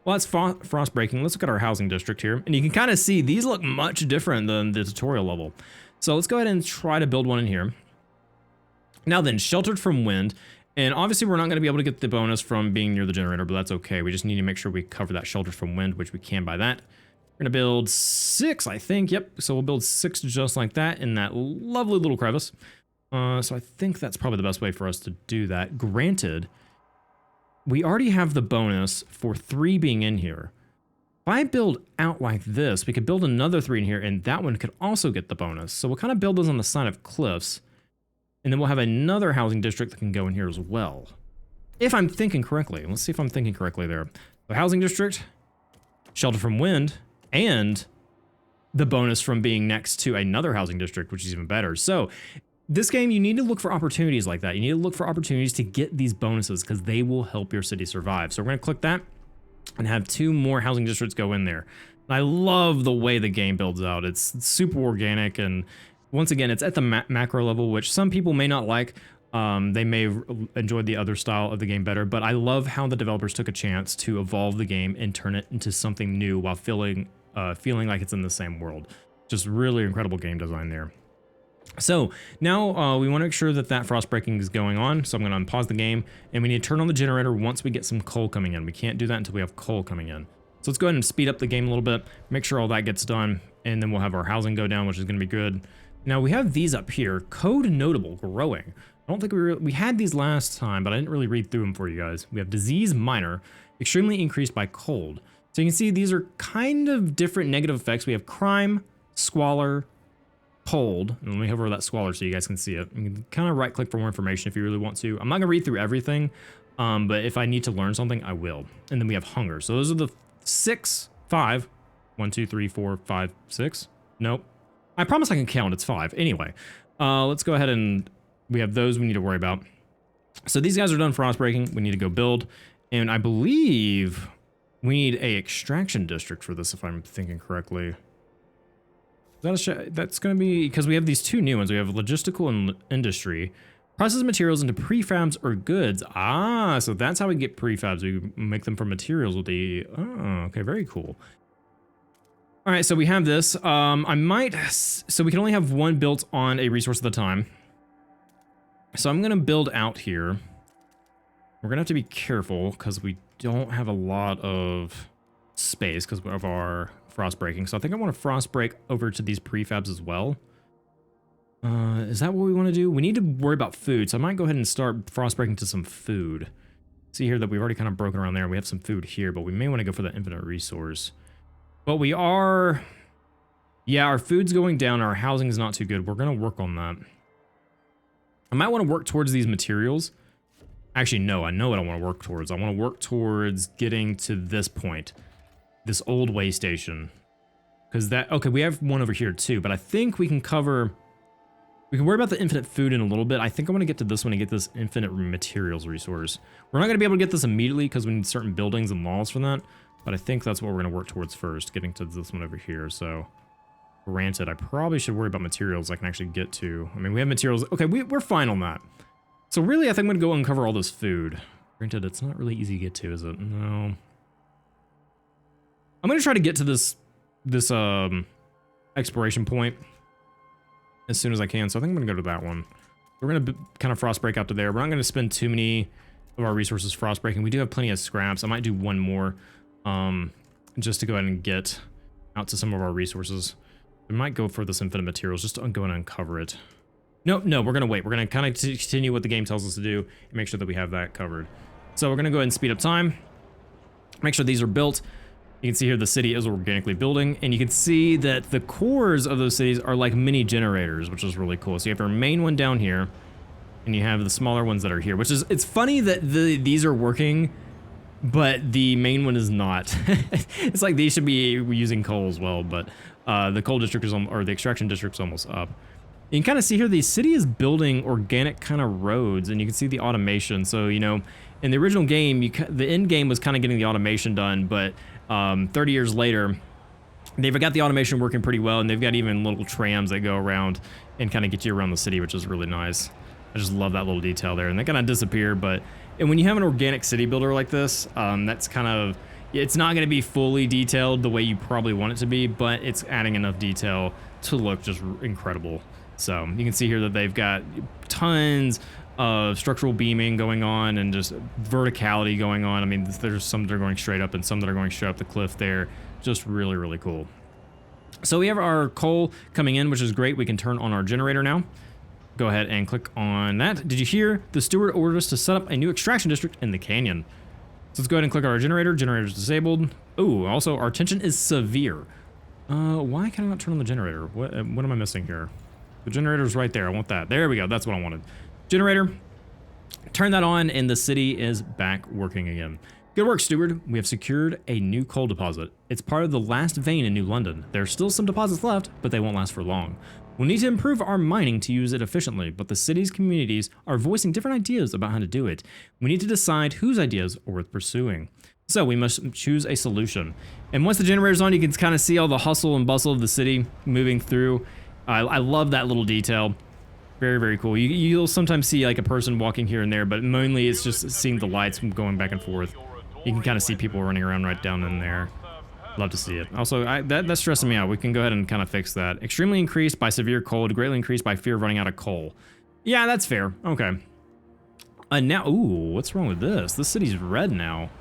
Well, that's frost breaking. Let's look at our housing district here. And you can kind of see these look much different than the tutorial level. So let's go ahead and try to build one in here. Now then, sheltered from wind. And obviously we're not going to be able to get the bonus from being near the generator, but that's okay. We just need to make sure we cover that sheltered from wind, which we can by that. We're going to build 6, I think. Yep. So we'll build 6 just like that in that lovely little crevice. So I think that's probably the best way for us to do that. Granted, we already have the bonus for 3 being in here. If I build out like this, we could build another 3 in here, and that one could also get the bonus. So we'll kind of build those on the side of cliffs, and then we'll have another housing district that can go in here as well. If I'm thinking correctly. Let's see if I'm thinking correctly there. The housing district, shelter from wind, and the bonus from being next to another housing district, which is even better. So this game, you need to look for opportunities like that. You need to look for opportunities to get these bonuses because they will help your city survive. So we're going to click that and have 2 more housing districts go in there. And I love the way the game builds out. It's super organic, and Once again, it's at the macro level, which some people may not like. They may enjoy the other style of the game better, but I love how the developers took a chance to evolve the game and turn it into something new while feeling like it's in the same world. Just really incredible game design there. So now we want to make sure that frost breaking is going on. So I'm going to unpause the game, and we need to turn on the generator once we get some coal coming in. We can't do that until we have coal coming in. So let's go ahead and speed up the game a little bit, make sure all that gets done, and then we'll have our housing go down, which is going to be good. Now we have these up here, code notable, growing. I don't think we had these last time, but I didn't really read through them for you guys. We have disease minor, extremely increased by cold. So you can see these are kind of different negative effects. We have crime, squalor, cold, and let me hover over that squalor so you guys can see it. You can kind of right click for more information if you really want to. I'm not gonna read through everything, but if I need to learn something, I will. And then we have hunger. So those are the 5. 1, 2, 3, 4, 5, 6. Nope. I promise I can count, it's 5. Anyway, let's go ahead and we have those we need to worry about. So these guys are done frost breaking. We need to go build, and I believe we need a extraction district for this, if I'm thinking correctly. That's going to be, because we have these 2 new ones. We have logistical and industry. Process materials into prefabs or goods. Ah, so that's how we get prefabs. We make them from materials with the, oh, okay, very cool. All right, so we have this. So we can only have 1 built on a resource at a time. So I'm gonna build out here. We're gonna have to be careful because we don't have a lot of space because of our frost breaking. So I think I want to frost break over to these prefabs as well. Is that what we want to do? We need to worry about food, so I might go ahead and start frost breaking to some food. See here that we've already kind of broken around there. We have some food here, but we may want to go for the infinite resource. But we are, yeah, our food's going down. Our housing is not too good. We're gonna work on that. I might want to work towards these materials. Actually, no, I know what I want to work towards. I want to work towards getting to this point, this old way station. Because that, okay, we have one over here too, but I think we can cover, we can worry about the infinite food in a little bit. I think I want to get to this one and get this infinite materials resource. We're not going to be able to get this immediately because we need certain buildings and laws for that, but I think that's what we're going to work towards first, getting to this one over here. So granted, I probably should worry about materials I can actually get to. I mean, we have materials. Okay, we're fine on that. So really, I think I'm going to go uncover all this food. Granted, it's not really easy to get to, is it? No. I'm going to try to get to this exploration point as soon as I can. So I think I'm going to go to that one. We're going to kind of frost break out to there. We're not going to spend too many of our resources frost breaking. We do have plenty of scraps. I might do one more just to go ahead and get out to some of our resources. We might go for this infinite materials just to go and uncover it. No, we're going to wait. We're going to kind of continue what the game tells us to do and make sure that we have that covered. So we're going to go ahead and speed up time. Make sure these are built. You can see here the city is organically building, and you can see that the cores of those cities are like mini generators, which is really cool. So you have your main one down here, and you have the smaller ones that are here, which is, it's funny that these are working, but the main one is not. It's like these should be using coal as well, but the coal district is, or the extraction district is almost up. You can kind of see here the city is building organic kind of roads, and you can see the automation. So, you know, in the original game, the end game was kind of getting the automation done, but 30 years later, they've got the automation working pretty well, and they've got even little trams that go around and kind of get you around the city, which is really nice. I just love that little detail there, and they kind of disappear, but and when you have an organic city builder like this, that's kind of, it's not going to be fully detailed the way you probably want it to be, but it's adding enough detail to look just incredible. So you can see here that they've got tons of structural beaming going on and just verticality going on. I mean, there's some that are going straight up and some that are going straight up the cliff there. Just really, really cool. So we have our coal coming in, which is great. We can turn on our generator now. Go ahead and click on that. Did you hear? The steward ordered us to set up a new extraction district in the canyon. So let's go ahead and click on our generator. Generator's disabled. Oh, also our tension is severe. Why can I not turn on the generator? What am I missing here? The generator's right there. I want that. There we go. That's what I wanted. Generator. Turn that on and the city is back working again. Good work, steward. We have secured a new coal deposit. It's part of the last vein in New London. There are still some deposits left, but they won't last for long. We'll need to improve our mining to use it efficiently, but the city's communities are voicing different ideas about how to do it. We need to decide whose ideas are worth pursuing. So we must choose a solution. And once the generator's on, you can kind of see all the hustle and bustle of the city moving through. I love that little detail. Very, very cool. You'll sometimes see like a person walking here and there, but mainly it's just seeing the lights going back and forth. You can kind of see people running around right down in there. Love to see it. Also, that's stressing me out. We can go ahead and kind of fix that. Extremely increased by severe cold, greatly increased by fear of running out of coal. Yeah, that's fair. Okay. Now, ooh, what's wrong with this? This city's red now.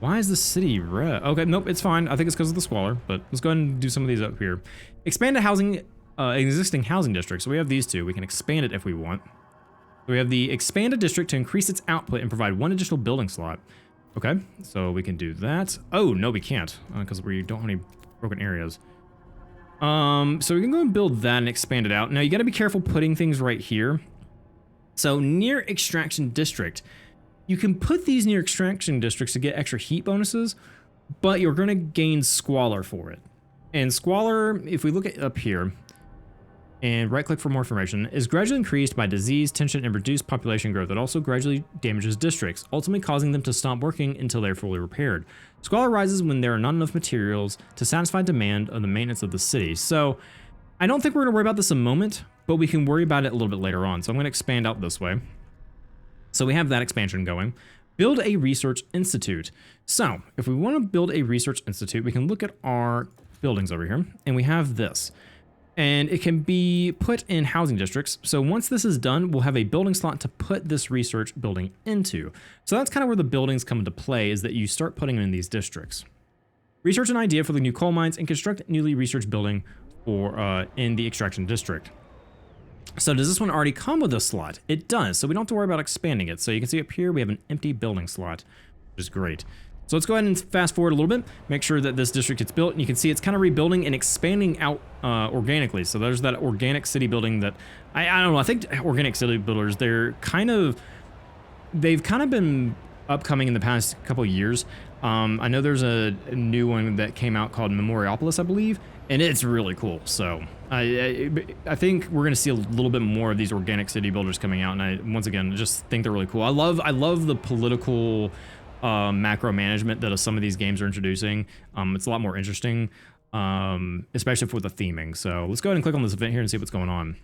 Why is the city red? Okay, nope, it's fine. I think it's because of the squalor, but let's go ahead and do some of these up here. Expand a housing, existing housing district. So we have these two. We can expand it if we want. So we have the expanded district to increase its output and provide one additional building slot. Okay, so we can do that. Oh, no, we can't, because we don't have any broken areas. So we can go and build that and expand it out. Now, you got to be careful putting things right here. So near extraction district, you can put these near extraction districts to get extra heat bonuses, but you're going to gain squalor for it. And squalor, if we look at up here and right click for more information, is gradually increased by disease, tension, and reduced population growth. It also gradually damages districts, ultimately causing them to stop working until they're fully repaired. Squalor rises when there are not enough materials to satisfy demand of the maintenance of the city. So I don't think we're going to worry about this a moment, but we can worry about it a little bit later on. So I'm going to expand out this way. So we have that expansion going. Build a research institute. So if we want to build a research institute, we can look at our buildings over here, and we have this. And it can be put in housing districts. So once this is done, we'll have a building slot to put this research building into. So that's kind of where the buildings come into play, is that you start putting them in these districts. Research an idea for the new coal mines and construct a newly research building for in the extraction district. So does this one already come with a slot? It does, so we don't have to worry about expanding it. So you can see up here, we have an empty building slot, which is great. So let's go ahead and fast forward a little bit, make sure that this district gets built, and you can see it's kind of rebuilding and expanding out organically. So there's that organic city building that, I don't know, I think organic city builders, they've kind of been upcoming in the past couple of years. I know there's a new one that came out called Memoriopolis, I believe, and it's really cool. So I think we're going to see a little bit more of these organic city builders coming out, and I once again just think they're really cool. I love the political macro management that some of these games are introducing. It's a lot more interesting, especially for the theming. So let's go ahead and click on this event here and see what's going on.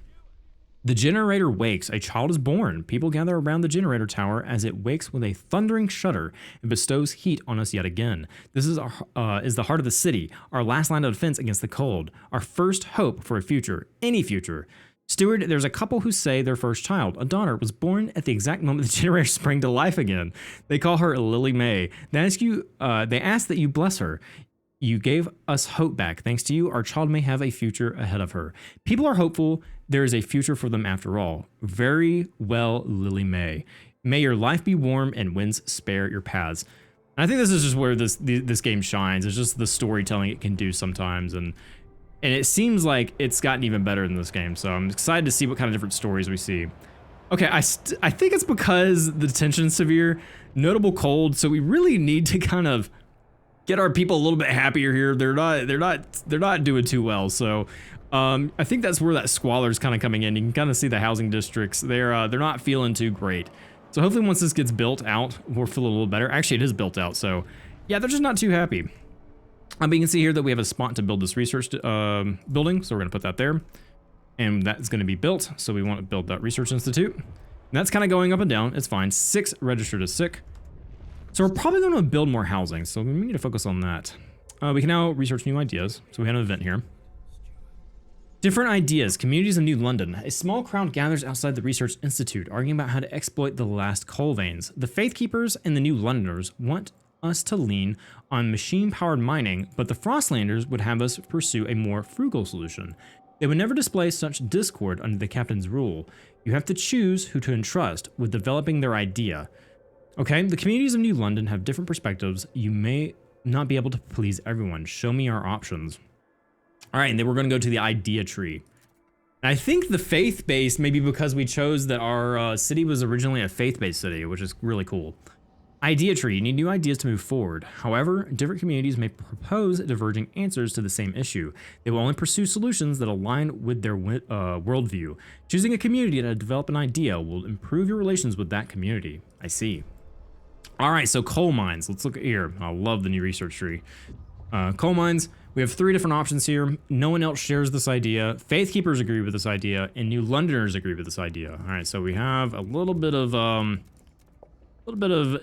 The generator wakes. A child is born. People gather around the generator tower as it wakes with a thundering shudder and bestows heat on us yet again. This is the heart of the city, our last line of defense against the cold, our first hope for a future, any future. Steward, there's a couple who say their first child, a daughter, was born at the exact moment the generator sprang to life again. They call her Lily May. They ask that you bless her. You gave us hope back. Thanks to you, our child may have a future ahead of her. People are hopeful. There is a future for them after all. Very well, Lily May. May your life be warm and winds spare your paths. And I think this is just where this game shines. It's just the storytelling it can do sometimes, and it seems like it's gotten even better in this game. So I'm excited to see what kind of different stories we see. Okay, I think it's because the tension's severe, notable cold. So we really need to kind of get our people a little bit happier here. They're not doing too well. So I think that's where that squalor is kind of coming in. You can kind of see the housing districts. They're not feeling too great. So hopefully once this gets built out, we'll feel a little better. Actually, it is built out. So yeah, they're just not too happy. But you can see here that we have a spot to build this research building. So we're going to put that there. And that's going to be built. So we want to build that research institute. And that's kind of going up and down. It's fine. 6 registered as sick. So we're probably going to build more housing. So we need to focus on that. We can now research new ideas. So we have an event here. Different ideas. Communities of New London. A small crowd gathers outside the Research Institute, arguing about how to exploit the last coal veins. The Faith Keepers and the New Londoners want us to lean on machine-powered mining, but the Frostlanders would have us pursue a more frugal solution. They would never display such discord under the captain's rule. You have to choose who to entrust with developing their idea. Okay, the communities of New London have different perspectives. You may not be able to please everyone. Show me our options. All right, and then we're going to go to the idea tree. I think the faith-based, maybe because we chose that our city was originally a faith-based city, which is really cool. Idea tree, you need new ideas to move forward. However, different communities may propose diverging answers to the same issue. They will only pursue solutions that align with their worldview. Choosing a community to develop an idea will improve your relations with that community. I see. All right, so coal mines. Let's look at here. I love the new research tree. Coal mines. We have 3 different options here. No one else shares this idea. Faith Keepers agree with this idea, and New Londoners agree with this idea. All right, so we have a little bit of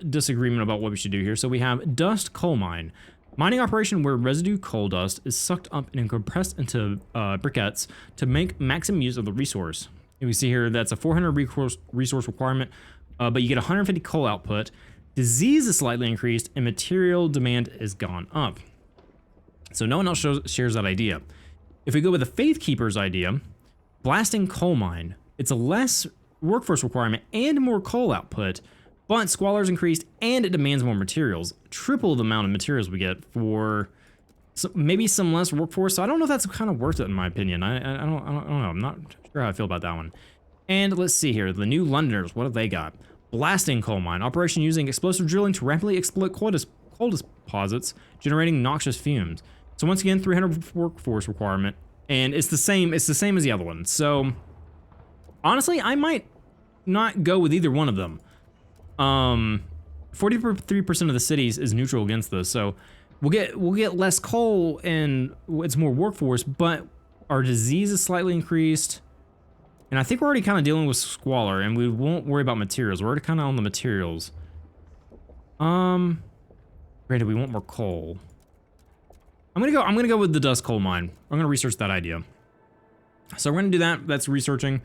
disagreement about what we should do here. So we have dust coal mine. Mining operation where residue coal dust is sucked up and compressed into briquettes to make maximum use of the resource. And we see here that's a 400 resource requirement, but you get 150 coal output. Disease is slightly increased and material demand is gone up. So no one else shares that idea. If we go with the Faith Keepers idea, blasting coal mine, it's a less workforce requirement and more coal output, but squalor's increased and it demands more materials. Triple the amount of materials we get for maybe some less workforce. So I don't know if that's kind of worth it in my opinion. I don't know. I'm not sure how I feel about that one. And let's see here. The New Londoners, what have they got? Blasting coal mine. Operation using explosive drilling to rapidly exploit coal deposits, generating noxious fumes. So once again, 300 workforce requirement. And it's the same as the other one. So honestly, I might not go with either one of them. 43% of the cities is neutral against this, so we'll get less coal and it's more workforce, but our disease is slightly increased, and I think we're already kind of dealing with squalor, and we won't worry about materials. We're already kind of on the materials. Granted, we want more coal. I'm gonna go with the dust coal mine. I'm gonna research that idea. So we're gonna do that. That's researching.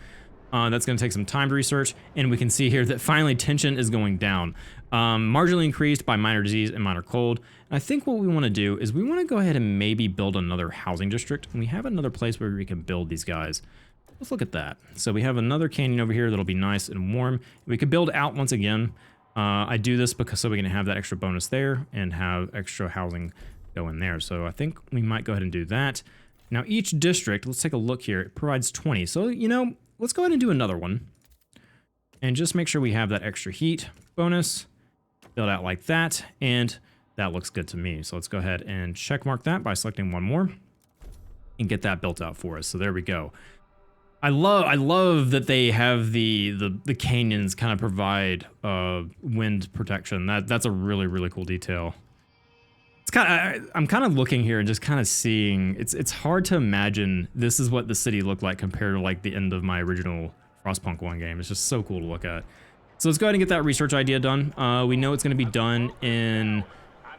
That's going to take some time to research, and we can see here that finally tension is going down. Marginally increased by minor disease and minor cold. And I think what we want to do is we want to go ahead and maybe build another housing district, and we have another place where we can build these guys. Let's look at that. So we have another canyon over here that'll be nice and warm. We could build out once again. I do this because so we can have that extra bonus there and have extra housing go in there. So I think we might go ahead and do that. Now each district, let's take a look here, it provides 20. So, you know, let's go ahead and do another one and just make sure we have that extra heat bonus, build out like that, and that looks good to me. So let's go ahead and check mark that by selecting one more and get that built out for us. So there we go. I love that they have the canyons kind of provide wind protection. That's a really cool detail. It's I'm kind of looking here and just kind of seeing, it's hard to imagine this is what the city looked like compared to like the end of my original Frostpunk 1 game. It's just so cool to look at. So let's go ahead and get that research idea done. We know it's going to be done in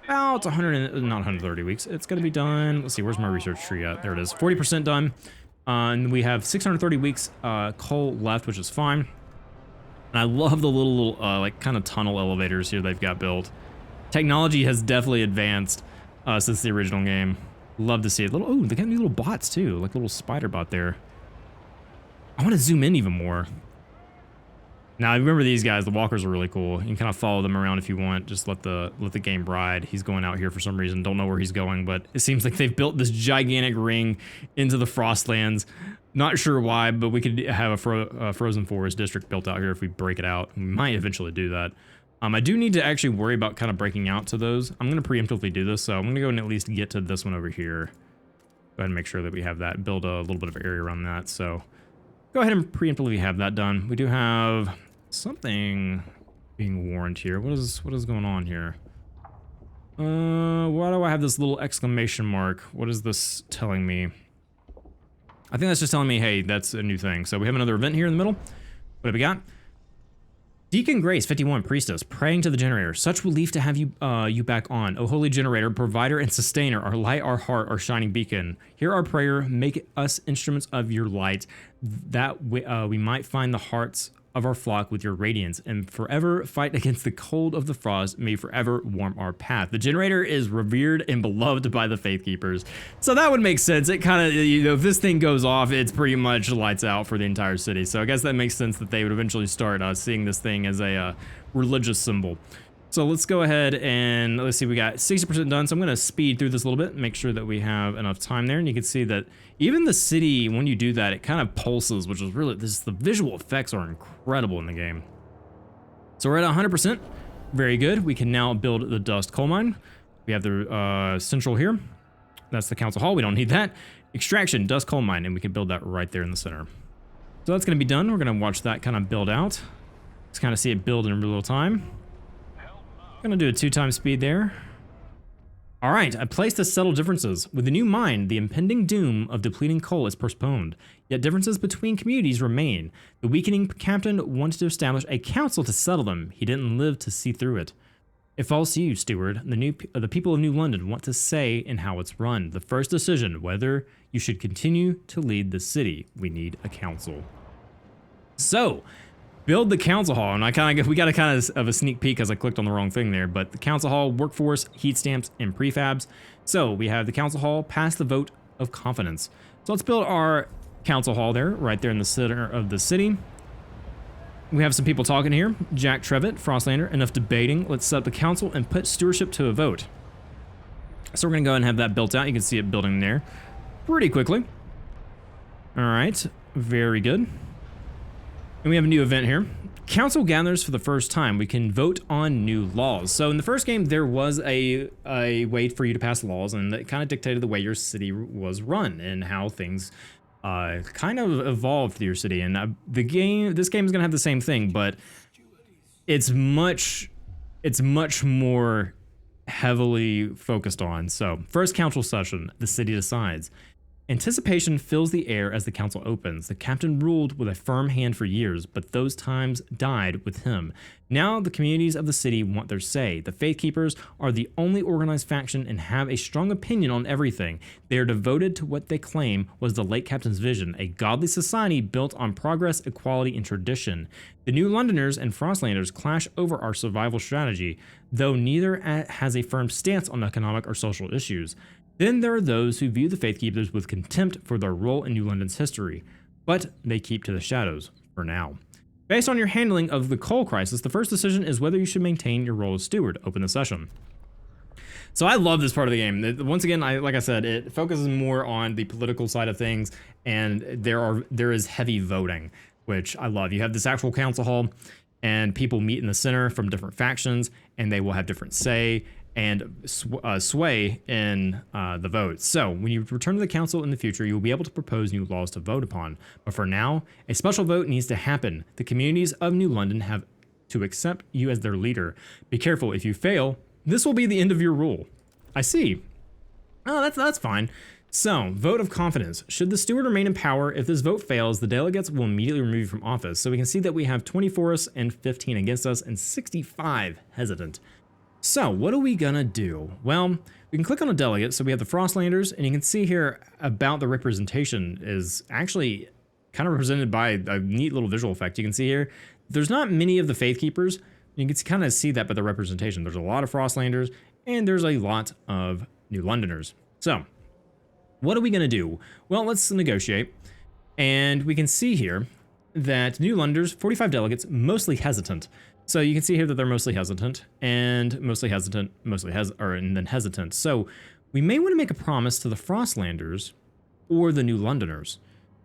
about 130 weeks. It's going to be done. Let's see, where's my research tree at? There it is, 40% done. And we have 630 weeks coal left, which is fine. And I love the little like kind of tunnel elevators here they've got built. Technology has definitely advanced since the original game. Love to see it. Oh, they got new little bots too, like a little spider bot there. I want to zoom in even more. Now, I remember these guys, the walkers are really cool. You can kind of follow them around if you want. Just let the game ride. He's going out here for some reason. Don't know where he's going, but it seems like they've built this gigantic ring into the Frostlands. Not sure why, but we could have a frozen forest district built out here if we break it out. We might eventually do that. I do need to actually worry about kind of breaking out to those. I'm going to preemptively do this, so I'm going to go and at least get to this one over here. Go ahead and make sure that we have that, build a little bit of area around that. So go ahead and preemptively have that done. We do have something being warned here. What is going on here? Why do I have this little exclamation mark? What is this telling me? I think that's just telling me, hey, that's a new thing. So we have another event here in the middle. What have we got? Deacon Grace, 51, priestess, praying to the generator. Such relief to have you you back on. O holy generator, provider and sustainer, our light, our heart, our shining beacon. Hear our prayer, make us instruments of your light, that we might find the hearts of our flock with your radiance, and forever fight against the cold of the frost, may forever warm our path. The generator is revered and beloved by the Faith Keepers. So that would make sense. It kind of, you know, if this thing goes off, it's pretty much lights out for the entire city. So I guess that makes sense that they would eventually start seeing this thing as a religious symbol. So let's go ahead and let's see, we got 60% done. So I'm going to speed through this a little bit, make sure that we have enough time there. And you can see that even the city, when you do that, it kind of pulses, which is really, the visual effects are incredible in the game. So we're at 100%. Very good. We can now build the dust coal mine. We have the central here. That's the council hall. We don't need that. Extraction, dust coal mine, and we can build that right there in the center. So that's going to be done. We're going to watch that kind of build out. Let's kind of see it build in real time. Gonna do a 2x speed there. All right, a place to settle differences. With the new mine, the impending doom of depleting coal is postponed, yet differences between communities remain. The weakening captain wanted to establish a council to settle them. He didn't live to see through it. It falls to you, steward. The people of New London want to say in how it's run. The first decision, whether you should continue to lead the city. We need a council. So, build the council hall, and we got a kind of a sneak peek as I clicked on the wrong thing there, but the council hall, workforce, heat stamps, and prefabs. So we have the council hall pass the vote of confidence. So let's build our council hall there, right there in the center of the city. We have some people talking here. Jack Trevitt, Frostlander, enough debating. Let's set up the council and put stewardship to a vote. So we're gonna go ahead and have that built out. You can see it building there pretty quickly. All right, very good. And we have a new event here. Council gathers for the first time. We can vote on new laws. So in the first game, there was a way for you to pass laws, and that kind of dictated the way your city was run and how things kind of evolved through your city. And this game is gonna have the same thing, but it's much more heavily focused on. So first council session, the city decides. Anticipation fills the air as the council opens. The captain ruled with a firm hand for years, but those times died with him. Now the communities of the city want their say. The Faith Keepers are the only organized faction and have a strong opinion on everything. They are devoted to what they claim was the late captain's vision, a godly society built on progress, equality, and tradition. The New Londoners and Frostlanders clash over our survival strategy, though neither has a firm stance on economic or social issues. Then there are those who view the Faith Keepers with contempt for their role in New London's history, but they keep to the shadows for now. Based on your handling of the coal crisis, the first decision is whether you should maintain your role as steward. Open the session. So I love this part of the game. Once again, like I said, it focuses more on the political side of things, and there is heavy voting, which I love. You have this actual council hall, and people meet in the center from different factions, and they will have different say and sway in the vote. So when you return to the council in the future, you will be able to propose new laws to vote upon. But for now, a special vote needs to happen. The communities of New London have to accept you as their leader. Be careful, if you fail, this will be the end of your rule. I see. Oh, that's fine. So, vote of confidence. Should the steward remain in power, if this vote fails, the delegates will immediately remove you from office. So we can see that we have 24 us and 15 against us and 65 hesitant. So what are we gonna do? Well, we can click on a delegate. So we have the Frostlanders, and you can see here about the representation is actually kind of represented by a neat little visual effect. You can see here, there's not many of the Faith Keepers. You can kind of see that by the representation. There's a lot of Frostlanders, and there's a lot of New Londoners. So what are we gonna do? Well, let's negotiate. And we can see here that New Londoners, 45 delegates, mostly hesitant. So you can see here that they're mostly hesitant, and mostly hesitant, and then hesitant. So we may want to make a promise to the Frostlanders or the New Londoners.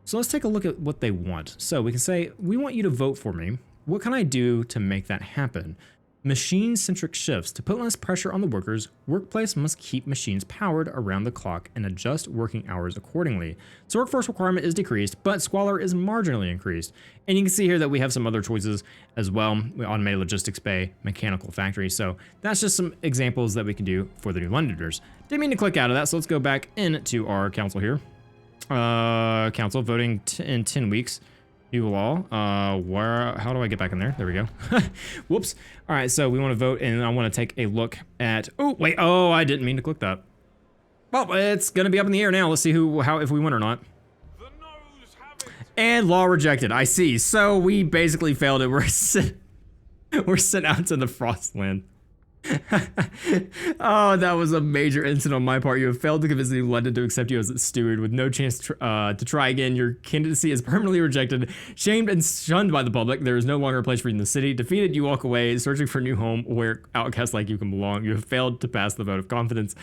So let's take a look at what they want. So we can say, we want you to vote for me. What can I do to make that happen? Machine-centric shifts. To put less pressure on the workers, workplace must keep machines powered around the clock and adjust working hours accordingly. So workforce requirement is decreased, but squalor is marginally increased. And you can see here that we have some other choices as well. We automated logistics bay, mechanical factory. So that's just some examples that we can do for the New Londoners. Didn't mean to click out of that, so let's go back into our council here. Council voting in 10 weeks. New law. How do I get back in there? There we go. Whoops. All right, so we want to vote, and I want to take a look at. Oh wait. Oh, I didn't mean to click that. Well, it's gonna be up in the air now. Let's see if we win or not. And law rejected. I see. So we basically failed it. We're sent out to the Frostland. Oh, that was a major incident on my part. You have failed to convince New London to accept you as its steward with no chance to try again. Your candidacy is permanently rejected. Shamed and shunned by the public, there is no longer a place for you in the city. Defeated, you walk away, searching for a new home where outcasts like you can belong. You have failed to pass the vote of confidence.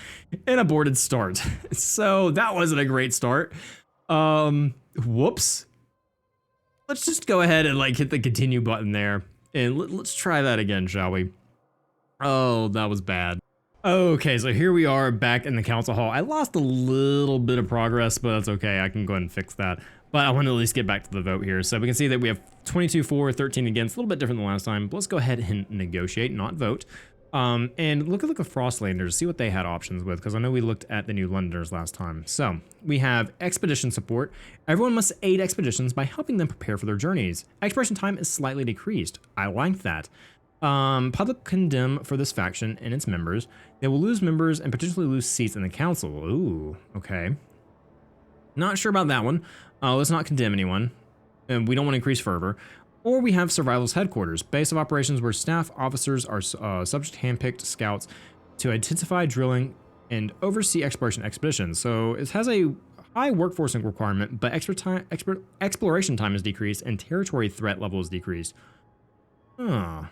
An aborted start. So that wasn't a great start. Whoops. Let's just go ahead and hit the continue button there. And let's try that again, shall we? Oh, that was bad. Okay, so here we are back in the council hall. I lost a little bit of progress, but that's okay. I can go ahead and fix that. But I want to at least get back to the vote here. So we can see that we have 22 for, 13 against, a little bit different than last time. But let's go ahead and negotiate, not vote. And look at the Frostlanders, see what they had options with, because I know we looked at the New Londoners last time. So we have expedition support. Everyone must aid expeditions by helping them prepare for their journeys. Exploration time is slightly decreased. I like that. Public condemn for this faction and its members. They will lose members and potentially lose seats in the council. Ooh, okay. Not sure about that one. Let's not condemn anyone. And we don't want to increase fervor. Or we have Survival's headquarters, base of operations where staff officers are subject to handpicked scouts to intensify drilling and oversee exploration expeditions. So it has a high workforce requirement, but exploration time is decreased and territory threat level is decreased. Huh.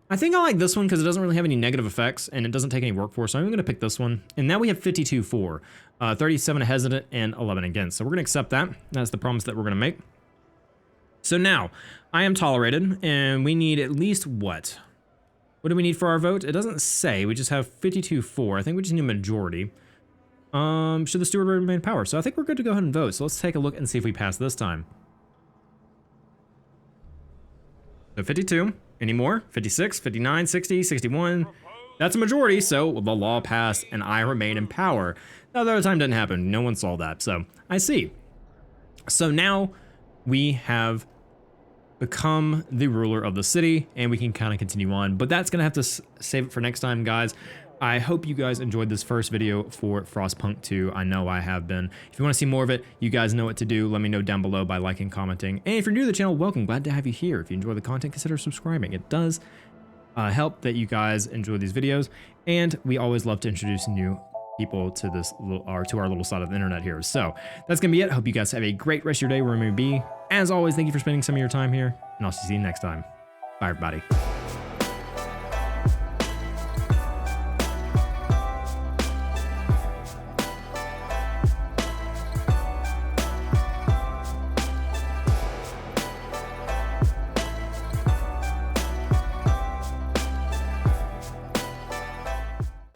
I think I like this one because it doesn't really have any negative effects and it doesn't take any workforce. So I'm going to pick this one. And now we have 52 for, 37 hesitant and 11 against. So we're going to accept that. That's the promise that we're going to make. So now I am tolerated and we need at least what? What do we need for our vote? It doesn't say. We just have 52 for. I think we just need a majority. Should the steward remain in power? So I think we're good to go ahead and vote. So let's take a look and see if we pass this time. So 52. Any more? 56, 59, 60, 61. That's a majority, so the law passed and I remain in power. Now, the other time didn't happen. No one saw that, so I see. So now we have become the ruler of the city and we can kind of continue on, but that's going to have to save it for next time, guys. I hope you guys enjoyed this first video for Frostpunk 2. I know I have been. If you want to see more of it, you guys know what to do. Let me know down below by liking, commenting. And if you're new to the channel, welcome. Glad to have you here. If you enjoy the content, consider subscribing. It does help that you guys enjoy these videos. And we always love to introduce new people to this little, or to our little side of the internet here. So that's going to be it. Hope you guys have a great rest of your day wherever you may be. As always, thank you for spending some of your time here, and I'll see you next time. Bye, everybody.